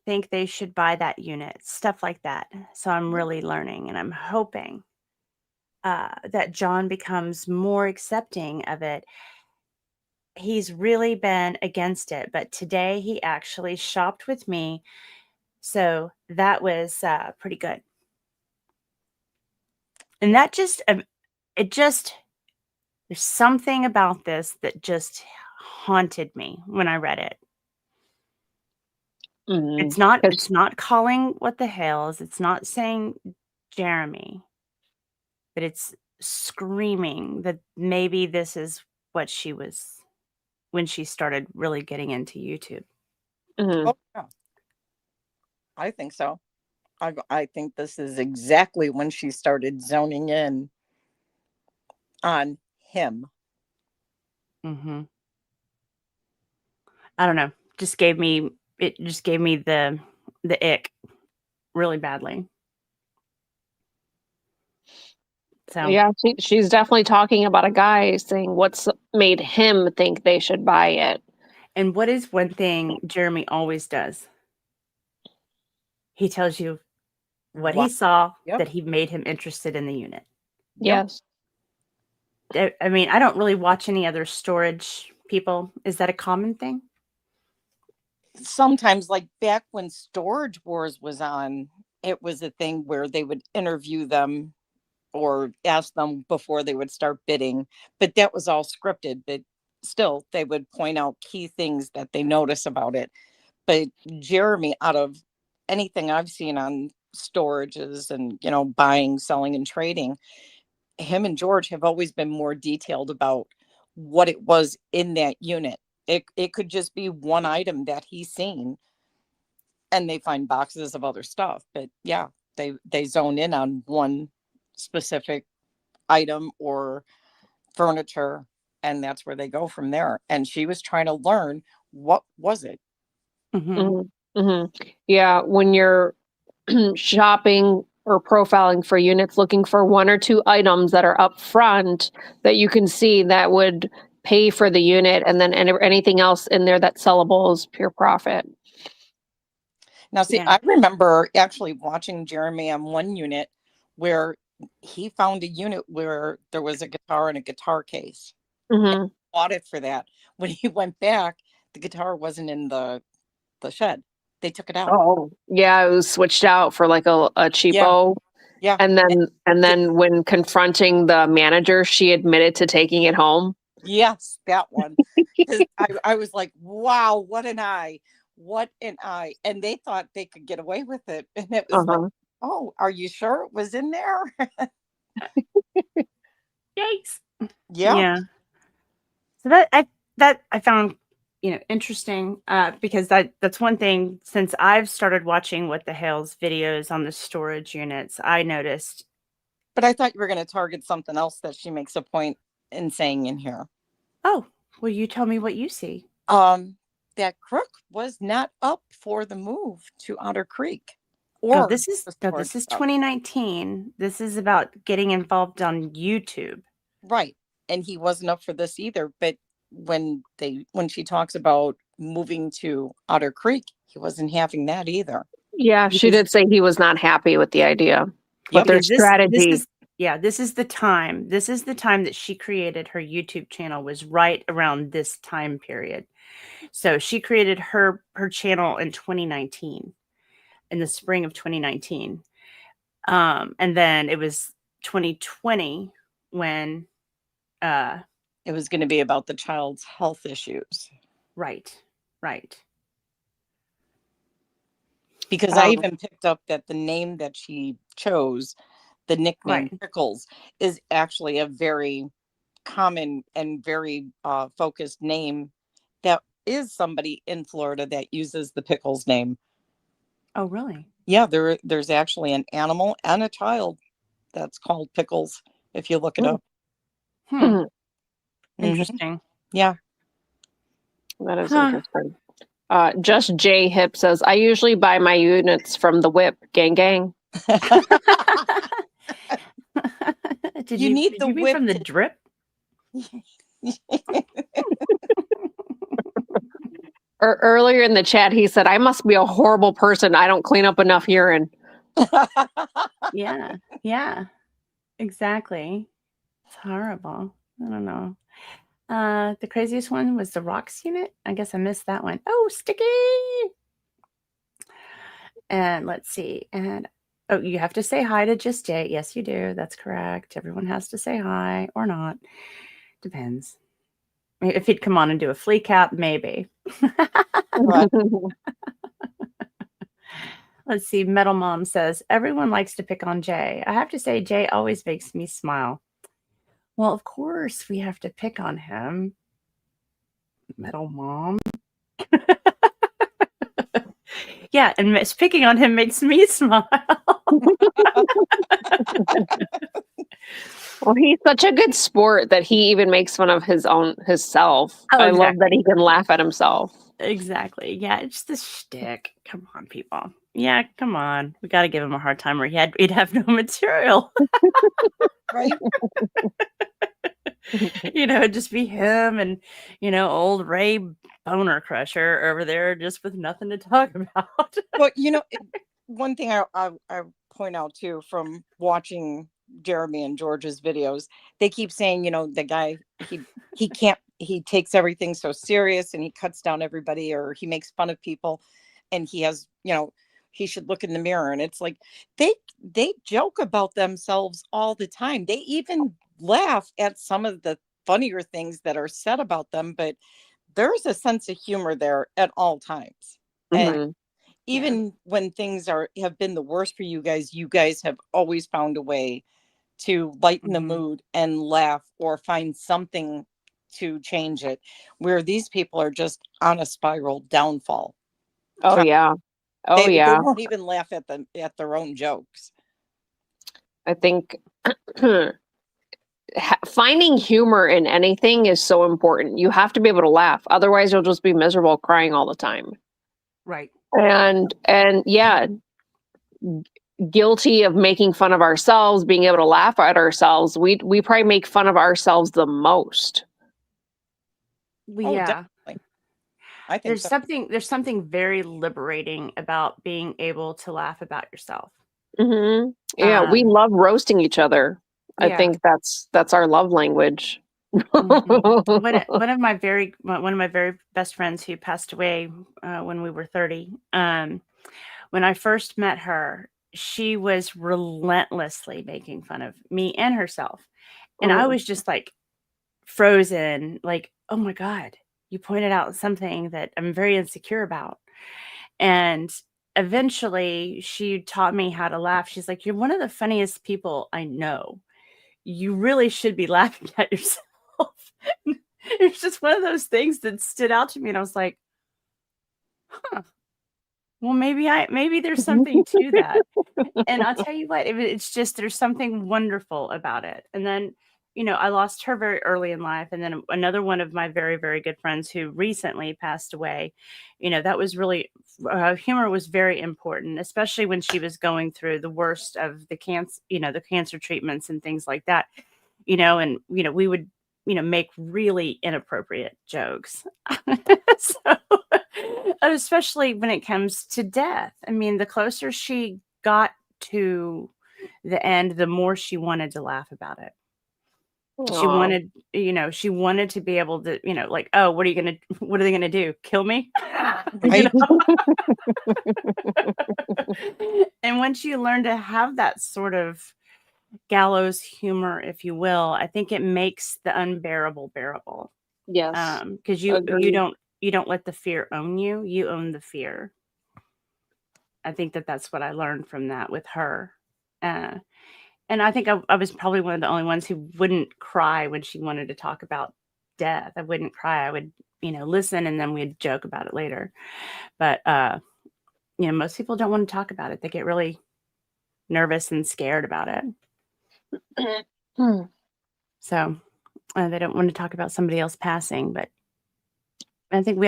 think they should buy that unit, stuff like that. So I'm really learning, and I'm hoping that John becomes more accepting of it. He's really been against it, but today he actually shopped with me. So that was pretty good. And that there's something about this that just haunted me when I read it. Mm-hmm. It's not calling what the Hales, it's not saying Jeremy, but it's screaming that maybe this is what she was when she started really getting into YouTube. Mm-hmm. Oh, yeah. I think so. I think this is exactly when she started zoning in on him. Mm-hmm. I don't know. It just gave me the ick really badly. So Yeah, she's definitely talking about a guy saying what's made him think they should buy it. And what is one thing Jeremy always does? He tells you what he saw Yep. that he made him interested in the unit. Yep. Yes. I mean, I don't really watch any other storage people. Is that a common thing? Sometimes, like back when Storage Wars was on, it was a thing where they would interview them or ask them before they would start bidding, but that was all scripted. But still, they would point out key things that they notice about it. But Jeremy, out of anything I've seen on storages and buying, selling, and trading, him and George have always been more detailed about what it was in that unit. It could just be one item that he's seen, and they find boxes of other stuff. But yeah, they zone in on one specific item or furniture, and that's where they go from there. And she was trying to learn, what was it. Mm-hmm. Mm-hmm. Yeah, when you're shopping or profiling for units, looking for one or two items that are up front that you can see that would pay for the unit, and then anything else in there that's sellable is pure profit. Now, see, Yeah. I remember actually watching Jeremy on one unit where he found a unit where there was a guitar in a guitar case. Mm-hmm. Bought it for that. When he went back, the guitar wasn't in the shed. They took it out. Oh, yeah, it was switched out for like a Yeah, cheapo. yeah. And then when confronting the manager, she admitted to taking it home. Yes, that one. 'Cause I was like, wow, what an eye. What an eye. And they thought they could get away with it. And it was like, Uh-huh. oh, are you sure it was in there? Yikes. Yeah. Yeah. So I found, interesting, because that's one thing since I've started watching what the Hales videos on the storage units, I noticed. But I thought you were going to target something else that she makes a point in saying in here. Oh, well, you tell me what you see. That Crook was not up for the move to Otter Creek. No, Or this is the no, storage this is stuff. 2019. This is about getting involved on YouTube. Right. And he wasn't up for this either. But when she talks about moving to Otter Creek, he wasn't having that either. Yeah, she Because- did say he was not happy with the idea. But their because this strategy. is this is the time. This is the time that she created her YouTube channel, was right around this time period. So she created her channel in 2019, in the spring of 2019. And then it was 2020 when It was going to be about the child's health issues. right. Because I even picked up that the name that she chose, the nickname Right. Pickles, is actually a very common and very focused name. That is somebody in Florida that uses the Pickles name. Oh, really? Yeah, there's actually an animal and a child that's called Pickles if you look it up. Hmm. Mhm. Interesting. Yeah. That is Huh. interesting. Just J Hip says, I usually buy my units from the Whip. Gang, gang. Did You need did the you mean whip from the to- drip? Earlier in the chat, he said, I must be a horrible person. I don't clean up enough urine. Yeah, exactly. It's horrible. I don't know. The craziest one was the rocks unit. I guess I missed that one. Oh, sticky. And let's see. And oh, you have to say hi to Just Jay. Yes, you do. That's correct. Everyone has to say hi or not. Depends. If he'd come on and do a flea cap, maybe. Right. Let's see. Metal Mom says, everyone likes to pick on Jay. I have to say, Jay always makes me smile. Well, of course we have to pick on him. Metal Mom. Yeah, and picking on him makes me smile. Well, he's such a good sport that he even makes fun of himself. Oh, I love that exactly. he can laugh at himself. Exactly. Yeah, it's the shtick. Come on, people. Yeah, come on. We got to give him a hard time, or he'd have no material. Right. It'd just be him and old Ray Boner Crusher over there, just with nothing to talk about. Well, one thing I point out too from watching Jeremy and George's videos, they keep saying, the guy, he takes everything so serious and he cuts down everybody, or he makes fun of people, and he has, he should look in the mirror. And it's like they joke about themselves all the time. They even laugh at some of the funnier things that are said about them, but there's a sense of humor there at all times. And even when things have been the worst for you guys have always found a way to lighten the mood and laugh or find something to change it, where these people are just on a spiral downfall. Oh, yeah. Oh, They yeah. won't even laugh at their own jokes. I think finding humor in anything is so important. You have to be able to laugh. Otherwise, you'll just be miserable crying all the time. Right. And yeah, guilty of making fun of ourselves, being able to laugh at ourselves. We probably make fun of ourselves the most. Oh, Yeah. definitely. I think so. There's something very liberating about being able to laugh about yourself. Mm-hmm. Yeah, we love roasting each other. I Yeah. think that's our love language. One of my very best friends who passed away when we were 30. When I first met her, she was relentlessly making fun of me and herself, and I was just like frozen, like, oh my God, you pointed out something that I'm very insecure about. And eventually she taught me how to laugh. She's like, you're one of the funniest people I know. You really should be laughing at yourself. It's just one of those things that stood out to me. And I was like, huh, well, maybe there's something to that. And I'll tell you what, it's just, there's something wonderful about it. And then, I lost her very early in life. And then another one of my very, very good friends who recently passed away, that was really, humor was very important, especially when she was going through the worst of the cancer treatments and things like that, and, we would, make really inappropriate jokes. So, especially when it comes to death. I mean, the closer she got to the end, the more she wanted to laugh about it. She Aw. wanted to be able to, like, oh, what are they gonna do? Kill me? Right. And once you learn to have that sort of gallows humor, if you will, I think it makes the unbearable bearable. Yes. Because Agreed. you don't let the fear own you. You own the fear. I think that's what I learned from that with her. And I think I was probably one of the only ones who wouldn't cry when she wanted to talk about death. I wouldn't cry. I would, listen, and then we'd joke about it later. But, most people don't want to talk about it. They get really nervous and scared about it. So they don't want to talk about somebody else passing, but I think we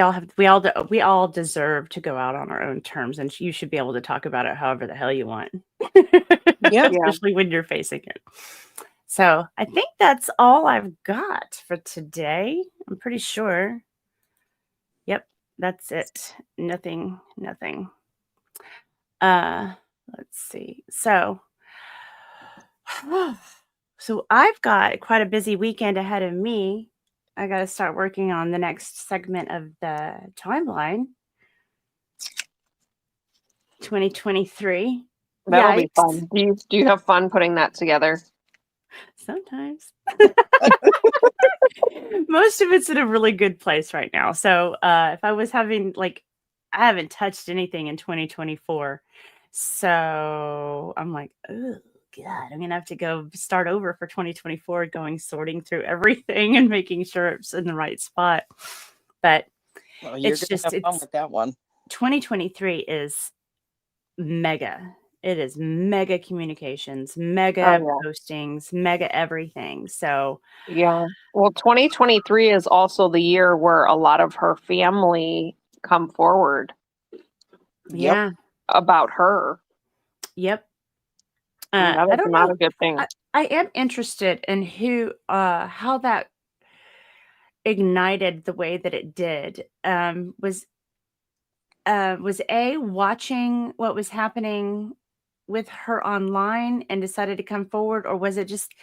all deserve to go out on our own terms, and you should be able to talk about it however the hell you want. Yeah. Especially when you're facing it. So I think that's all I've got for today. I'm pretty sure. Yep, that's it. Nothing. Let's see. So I've got quite a busy weekend ahead of me. I got to start working on the next segment of the timeline. 2023. That'll be Yikes. fun. Do you have fun putting that together? Sometimes. Most of it's in a really good place right now. So if I was having, like, I haven't touched anything in 2024. So I'm like, oh God, I'm gonna have to go start over for 2024, sorting through everything and making sure it's in the right spot. But Well, you're it's going to have fun with that one. 2023 is mega. It is mega communications, mega postings, mega everything. So Yeah. Well, 2023 is also the year where a lot of her family come forward yeah. about her. Yep. And that I is don't not know. a good thing. I am interested in how that ignited the way that it did. Was A, watching what was happening with her online and decided to come forward, or was it just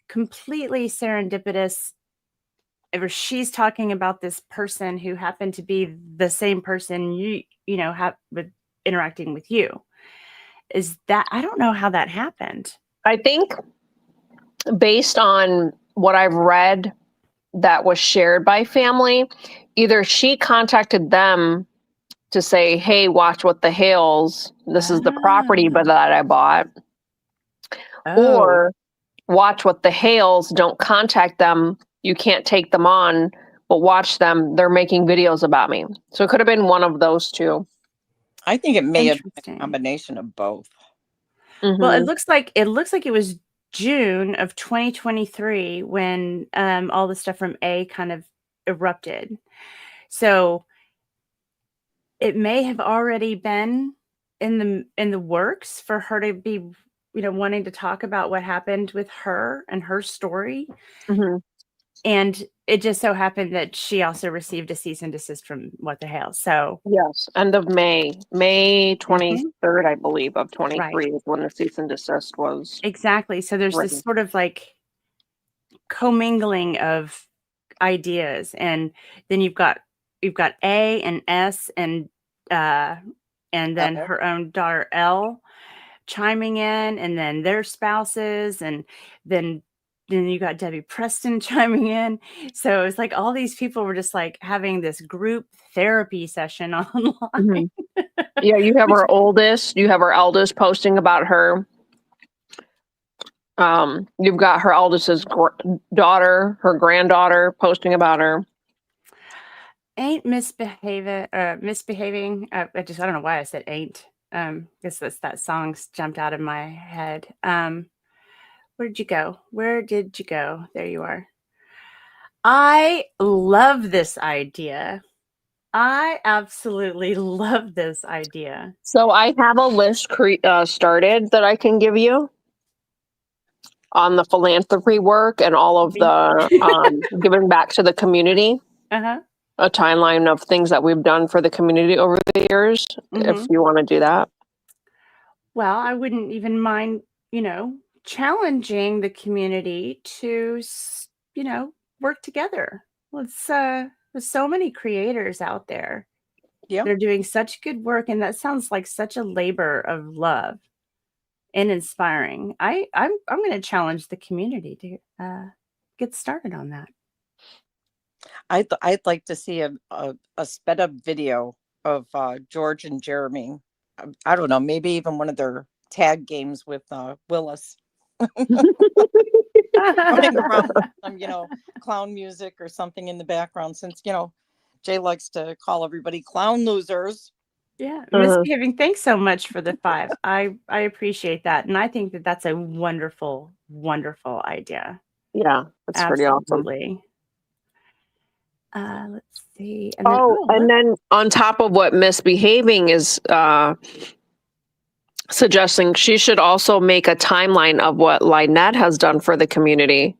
completely serendipitous? Or she's talking about this person who happened to be the same person you have with interacting with you. Is that, I don't know how that happened. I think based on what I've read that was shared by family, either she contacted them to say, hey, watch what the Hales, this is the property that I bought, or watch what the Hales, don't contact them, you can't take them on, but watch them, they're making videos about me. So it could have been one of those two. I think it may have been a combination of both. Mm-hmm. Well, it looks like it was June of 2023 when all the stuff from A kind of erupted. So it may have already been in the works for her to be, wanting to talk about what happened with her and her story. Mhm. And it just so happened that she also received a cease and desist from What the Hale. So Yes, end of May 23rd, I believe, of right, 23 is when the cease and desist was exactly. So there's this written. sort of like commingling of ideas, and then you've got A and S and then Oh, her own daughter L chiming in, and then their spouses, and then you got Debbie Preston chiming in. So it's like all these people were just like having this group therapy session online. Mhm. Yeah, you have Which- her oldest, you have her eldest posting about her. You've got her eldest's daughter, her granddaughter posting about her. ain't misbehaving. I don't know why I said ain't. Guess that song's jumped out of my head. Where did you go? There you are. I love this idea. I absolutely love this idea. So I have a list started that I can give you on the philanthropy work and all of the giving back to the community. Uh-huh. A timeline of things that we've done for the community over the years, if you want to do that. Well, I wouldn't even mind, challenging the community to, work together. There's so many creators out there. yeah. They're doing such good work, and that sounds like such a labor of love and inspiring. I'm going to challenge the community to get started on that. I'd like to see a sped up video of George and Jeremy. I don't know, maybe even one of their tag games with Willis. Running around with some, clown music or something in the background, since, Jay likes to call everybody clown losers. Yeah, misbehaving. Thanks so much for the 5. I appreciate that, and I think that that's a wonderful, wonderful idea. Yeah, that's pretty awesome. Absolutely. Let's see. And then, and then on top of what misbehaving is suggesting, she should also make a timeline of what Lynette has done for the community.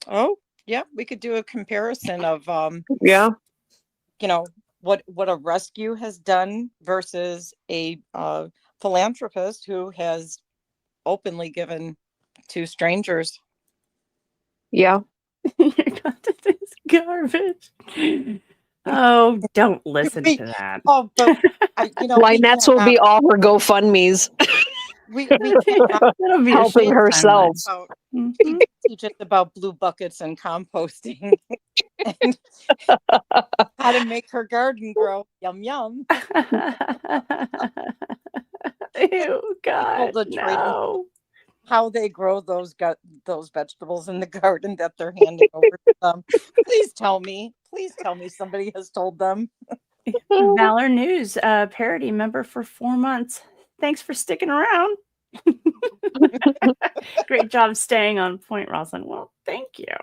Oh, yeah, we could do a comparison of Yeah. What a rescue has done versus a philanthropist who has openly given to strangers. Yeah. your content is garbage. Oh, don't listen to that. Oh, but Lynette's will be all her GoFundMes. we can't That'll be helping herself. teach us about blue buckets and composting and how to make her garden grow. Yum yum. Ew, God, no. How they grow those vegetables in the garden that they're handing over to them. Please tell me somebody has told them. Valor News parody member for 4 months. Thanks for sticking around. Great job staying on point, Rosalind. Well, thank you.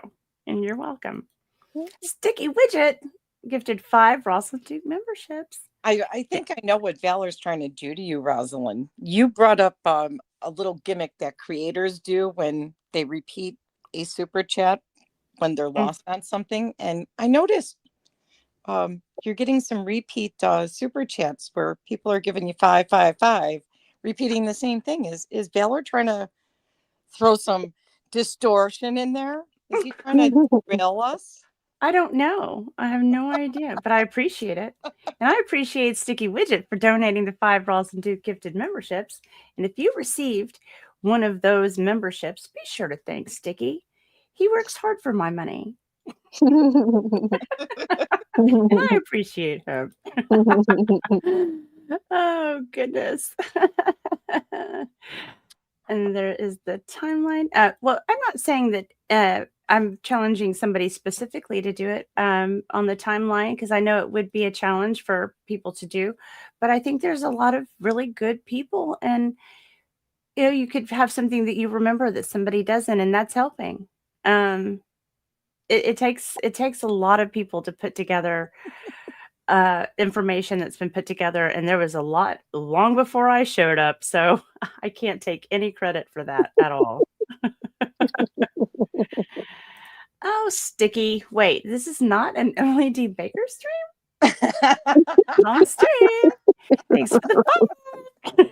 And you're welcome. Sticky Widget gifted 5 Rosalind Duke memberships. I think I know what Valor's trying to do to you, Rosalind. You brought up a little gimmick that creators do when they repeat a super chat when they're lost on something. And I noticed you're getting some repeat super chats where people are giving you 555, repeating the same thing. Is Valor trying to throw some distortion in there? Is he trying to derail us? I don't know. I have no idea, but I appreciate it. And I appreciate Sticky Widget for donating the 5 Rosalind Duke gifted memberships. And if you received one of those memberships, be sure to thank Sticky. He works hard for my money. And I appreciate him. Oh, goodness. And there is the timeline. Well, I'm not saying that I'm challenging somebody specifically to do it on the timeline, because I know it would be a challenge for people to do. But I think there's a lot of really good people, and you could have something that you remember that somebody doesn't, and that's helping. It takes a lot of people to put together information that's been put together, and there was a lot long before I showed up, so I can't take any credit for that at all. Oh, sticky. Wait, this is not an Emily D. Baker stream? On stream. Thanks for the phone.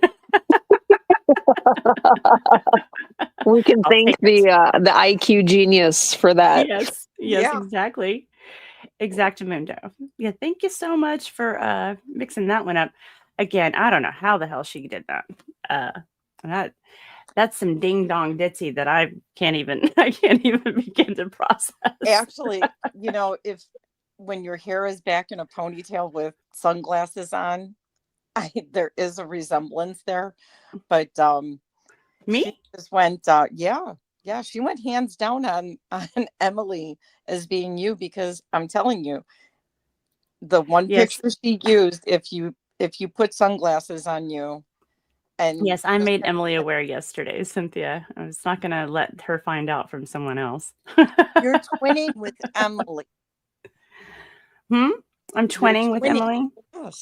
We can I'll thank take it. the IQ genius for that. Yes, Yeah. exactly. Exactamundo. Yeah, thank you so much for mixing that one up. Again, I don't know how the hell she did that. That's some ding dong ditzy that I can't even begin to process. Actually, if when your hair is back in a ponytail with sunglasses on, there is a resemblance there. But Me? she just went, yeah, she went hands down on Emily as being you, because I'm telling you, the one Yes. picture she used, if you put sunglasses on you, and Yes, I made Emily aware yesterday, Cynthia. I was not going to let her find out from someone else. you're twinning with Emily. I'm You're twinning with twinning. Emily.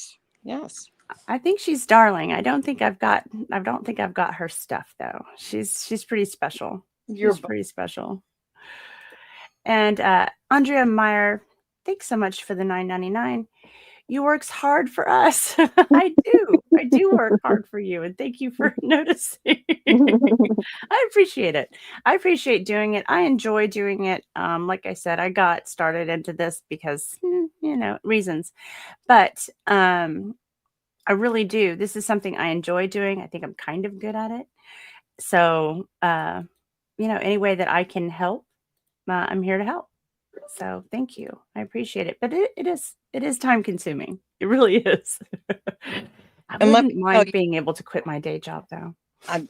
Yes. I think she's darling. I don't think I've got her stuff though. She's pretty special. She's pretty special. And Andrea Meyer, thanks so much for the $9.99. You works hard for us. I do work hard for you, and thank you for noticing. I appreciate it. I appreciate doing it. I enjoy doing it. Like I said, I got started into this because reasons, but I really do. This is something I enjoy doing. I think I'm kind of good at it. So any way that I can help, I'm here to help. So thank you. I appreciate it. But it is time consuming. It really is. I wouldn't mind being able to quit my day job though.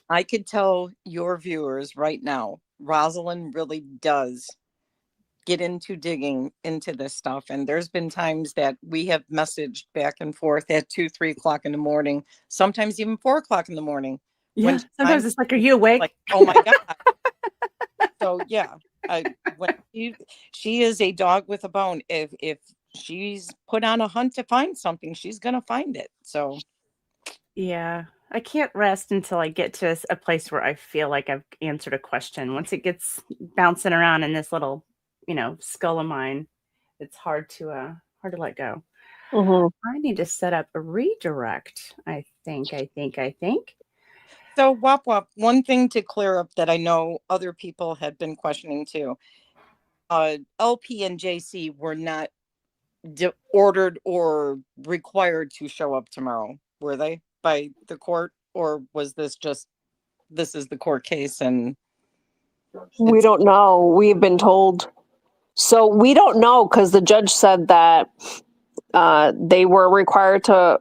I could tell your viewers right now, Rosalind really does get into digging into this stuff. And there's been times that we have messaged back and forth at 2-3 o'clock in the morning, sometimes even 4 o'clock in the morning. Yeah, sometimes it's like, are you awake? Like, oh my God. So yeah, when she is a dog with a bone. If she's put on a hunt to find something, she's gonna find it. So yeah, I can't rest until I get to a place where I feel like I've answered a question. Once it gets bouncing around in this little, skull of mine, it's hard to let go. I need to set up a redirect. I think. So Wop Wop, one thing to clear up that I know other people had been questioning too. LP and JC were not ordered or required to show up tomorrow, were they, by the court? Or was this is the court case and we don't know. We've been told. So we don't know, because the judge said that they were required to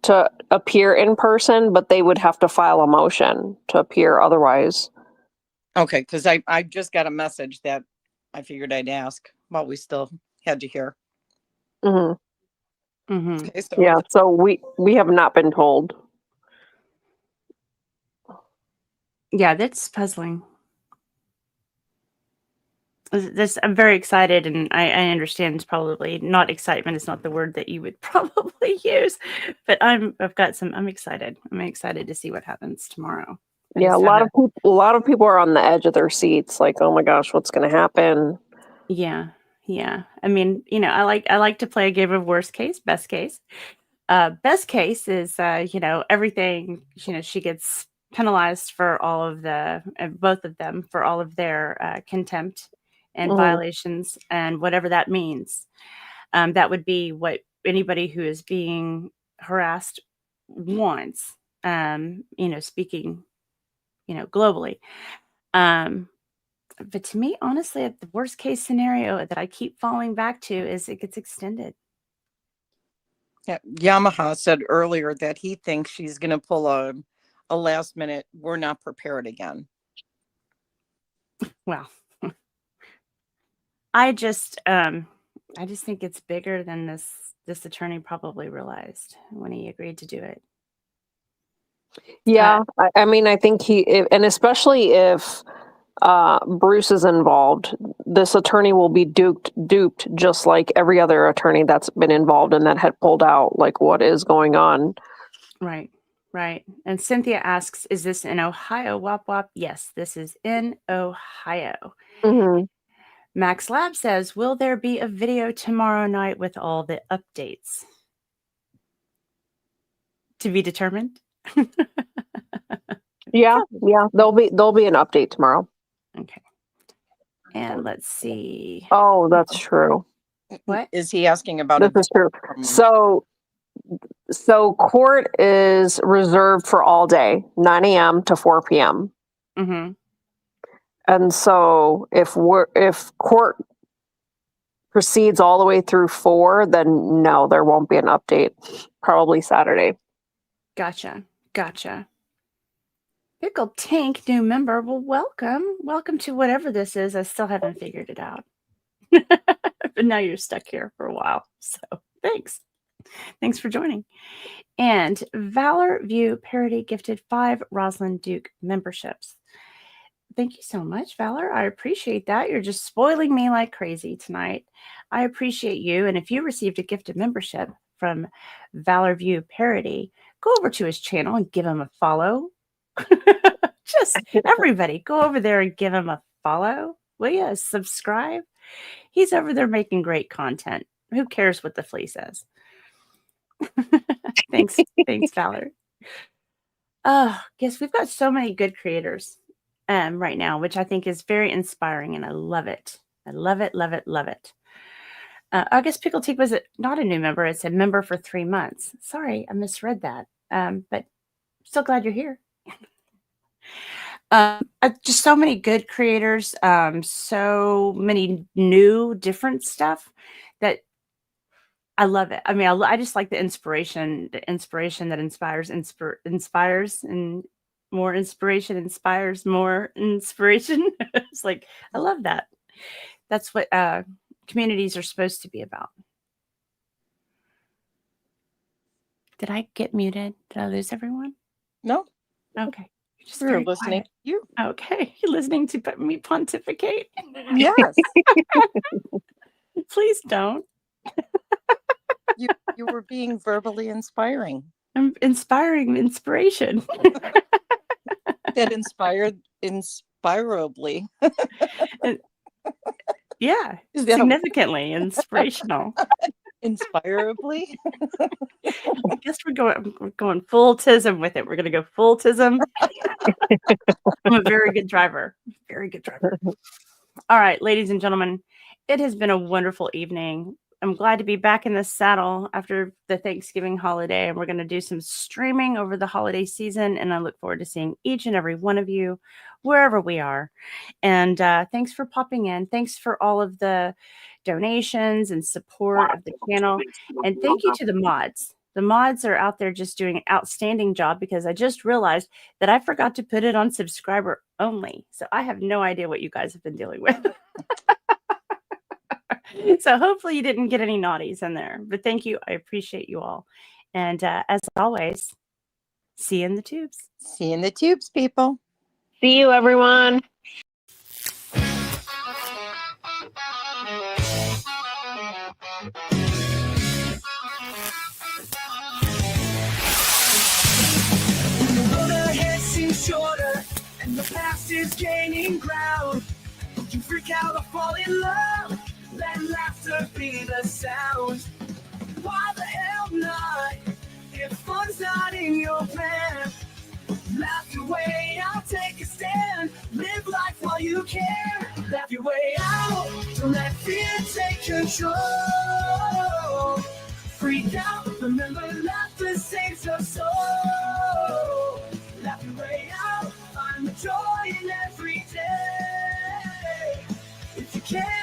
to appear in person, but they would have to file a motion to appear otherwise. Okay, because I just got a message that I figured I'd ask while we still had to hear. Okay, so yeah, so we have not been told. Yeah, that's puzzling. I'm very excited, and I understand it's probably not excitement is not the word that you would probably use, but I'm excited. I'm excited to see what happens tomorrow. Yeah, a lot of people are on the edge of their seats, like, oh my gosh, what's going to happen? Yeah. I mean, I like to play a game of worst case, best case. Best case is, everything. She gets penalized for all of both of them for all of their contempt and violations, and whatever that means. That would be what anybody who is being harassed wants. Speaking, globally. But to me, honestly, the worst case scenario that I keep falling back to is it gets extended. Yeah, Yamaha said earlier that he thinks she's going to pull a last minute, we're not prepared again. Well, I just think it's bigger than this attorney probably realized when he agreed to do it. Yeah, I mean, I think and especially if Bruce is involved. This attorney will be duped just like every other attorney that's been involved and that had pulled out. Like, what is going on? Right. Right. And Cynthia asks, is this in Ohio? Wop wop. Yes, this is in Ohio. Mm-hmm. Max Lab says, will there be a video tomorrow night with all the updates? To be determined. Yeah. There'll be an update tomorrow. Okay. And let's see. Oh, that's true. What? Is he asking about This is true. So court is reserved for all day, 9 a.m. to 4 p.m. Mm-hmm. And so if court proceeds all the way through 4, then no, there won't be an update. Probably Saturday. Gotcha. Pickled Tank, new member. Well, welcome to whatever this is. I still haven't figured it out. But now you're stuck here for a while. So thanks for joining. And Valor View Parody gifted 5 Rosalind Duke memberships. Thank you so much, Valor. I appreciate that. You're just spoiling me like crazy tonight. I appreciate you. And if you received a gifted membership from Valor View Parody, go over to his channel and give him a follow. Just everybody, go over there and give him a follow. Will you subscribe? He's over there making great content. Who cares what the flea says? Thanks, Valor. Yes, we've got so many good creators right now, which I think is very inspiring, and I love it. I love it. August Pickle Teak was not a new member. It's a member for 3 months. Sorry, I misread that. But still glad you're here. Just so many good creators, so many new, different stuff that I love it. I mean, I just like the inspiration that inspires, and more inspiration inspires more inspiration. It's like, I love that. That's what communities are supposed to be about. Did I get muted? Did I lose everyone? No. Okay. Just We're very listening quiet. to you. Okay. You're listening to me pontificate? Yes. Please don't. You were being verbally inspiring. I'm inspiration. That inspired inspirably. Yeah. Is that Significantly inspirational. inspirably? I guess we're going full tism with it. We're going to go full tism. I'm a very good driver. All right, ladies and gentlemen, it has been a wonderful evening. I'm glad to be back in the saddle after the Thanksgiving holiday, and we're going to do some streaming over the holiday season, and I look forward to seeing each and every one of you wherever we are. And thanks for popping in. Thanks for all of the donations and support of the channel. And thank you to the mods. The mods are out there just doing an outstanding job, because I just realized that I forgot to put it on subscriber only. So I have no idea what you guys have been dealing with. So hopefully you didn't get any naughties in there. But thank you. I appreciate you all. And as always, see you in the tubes. See you in the tubes, people. See you, everyone. Shorter and the past is gaining ground. Don't you freak out or fall in love. Let laughter be the sound. Why the hell not? If fun's not in your plan, laugh your way out, take a stand. Live life while you can. Laugh your way out. Don't let fear take control. Freak out. Remember, laughter saves your soul. Laugh your way out, find the joy in every day. If you can.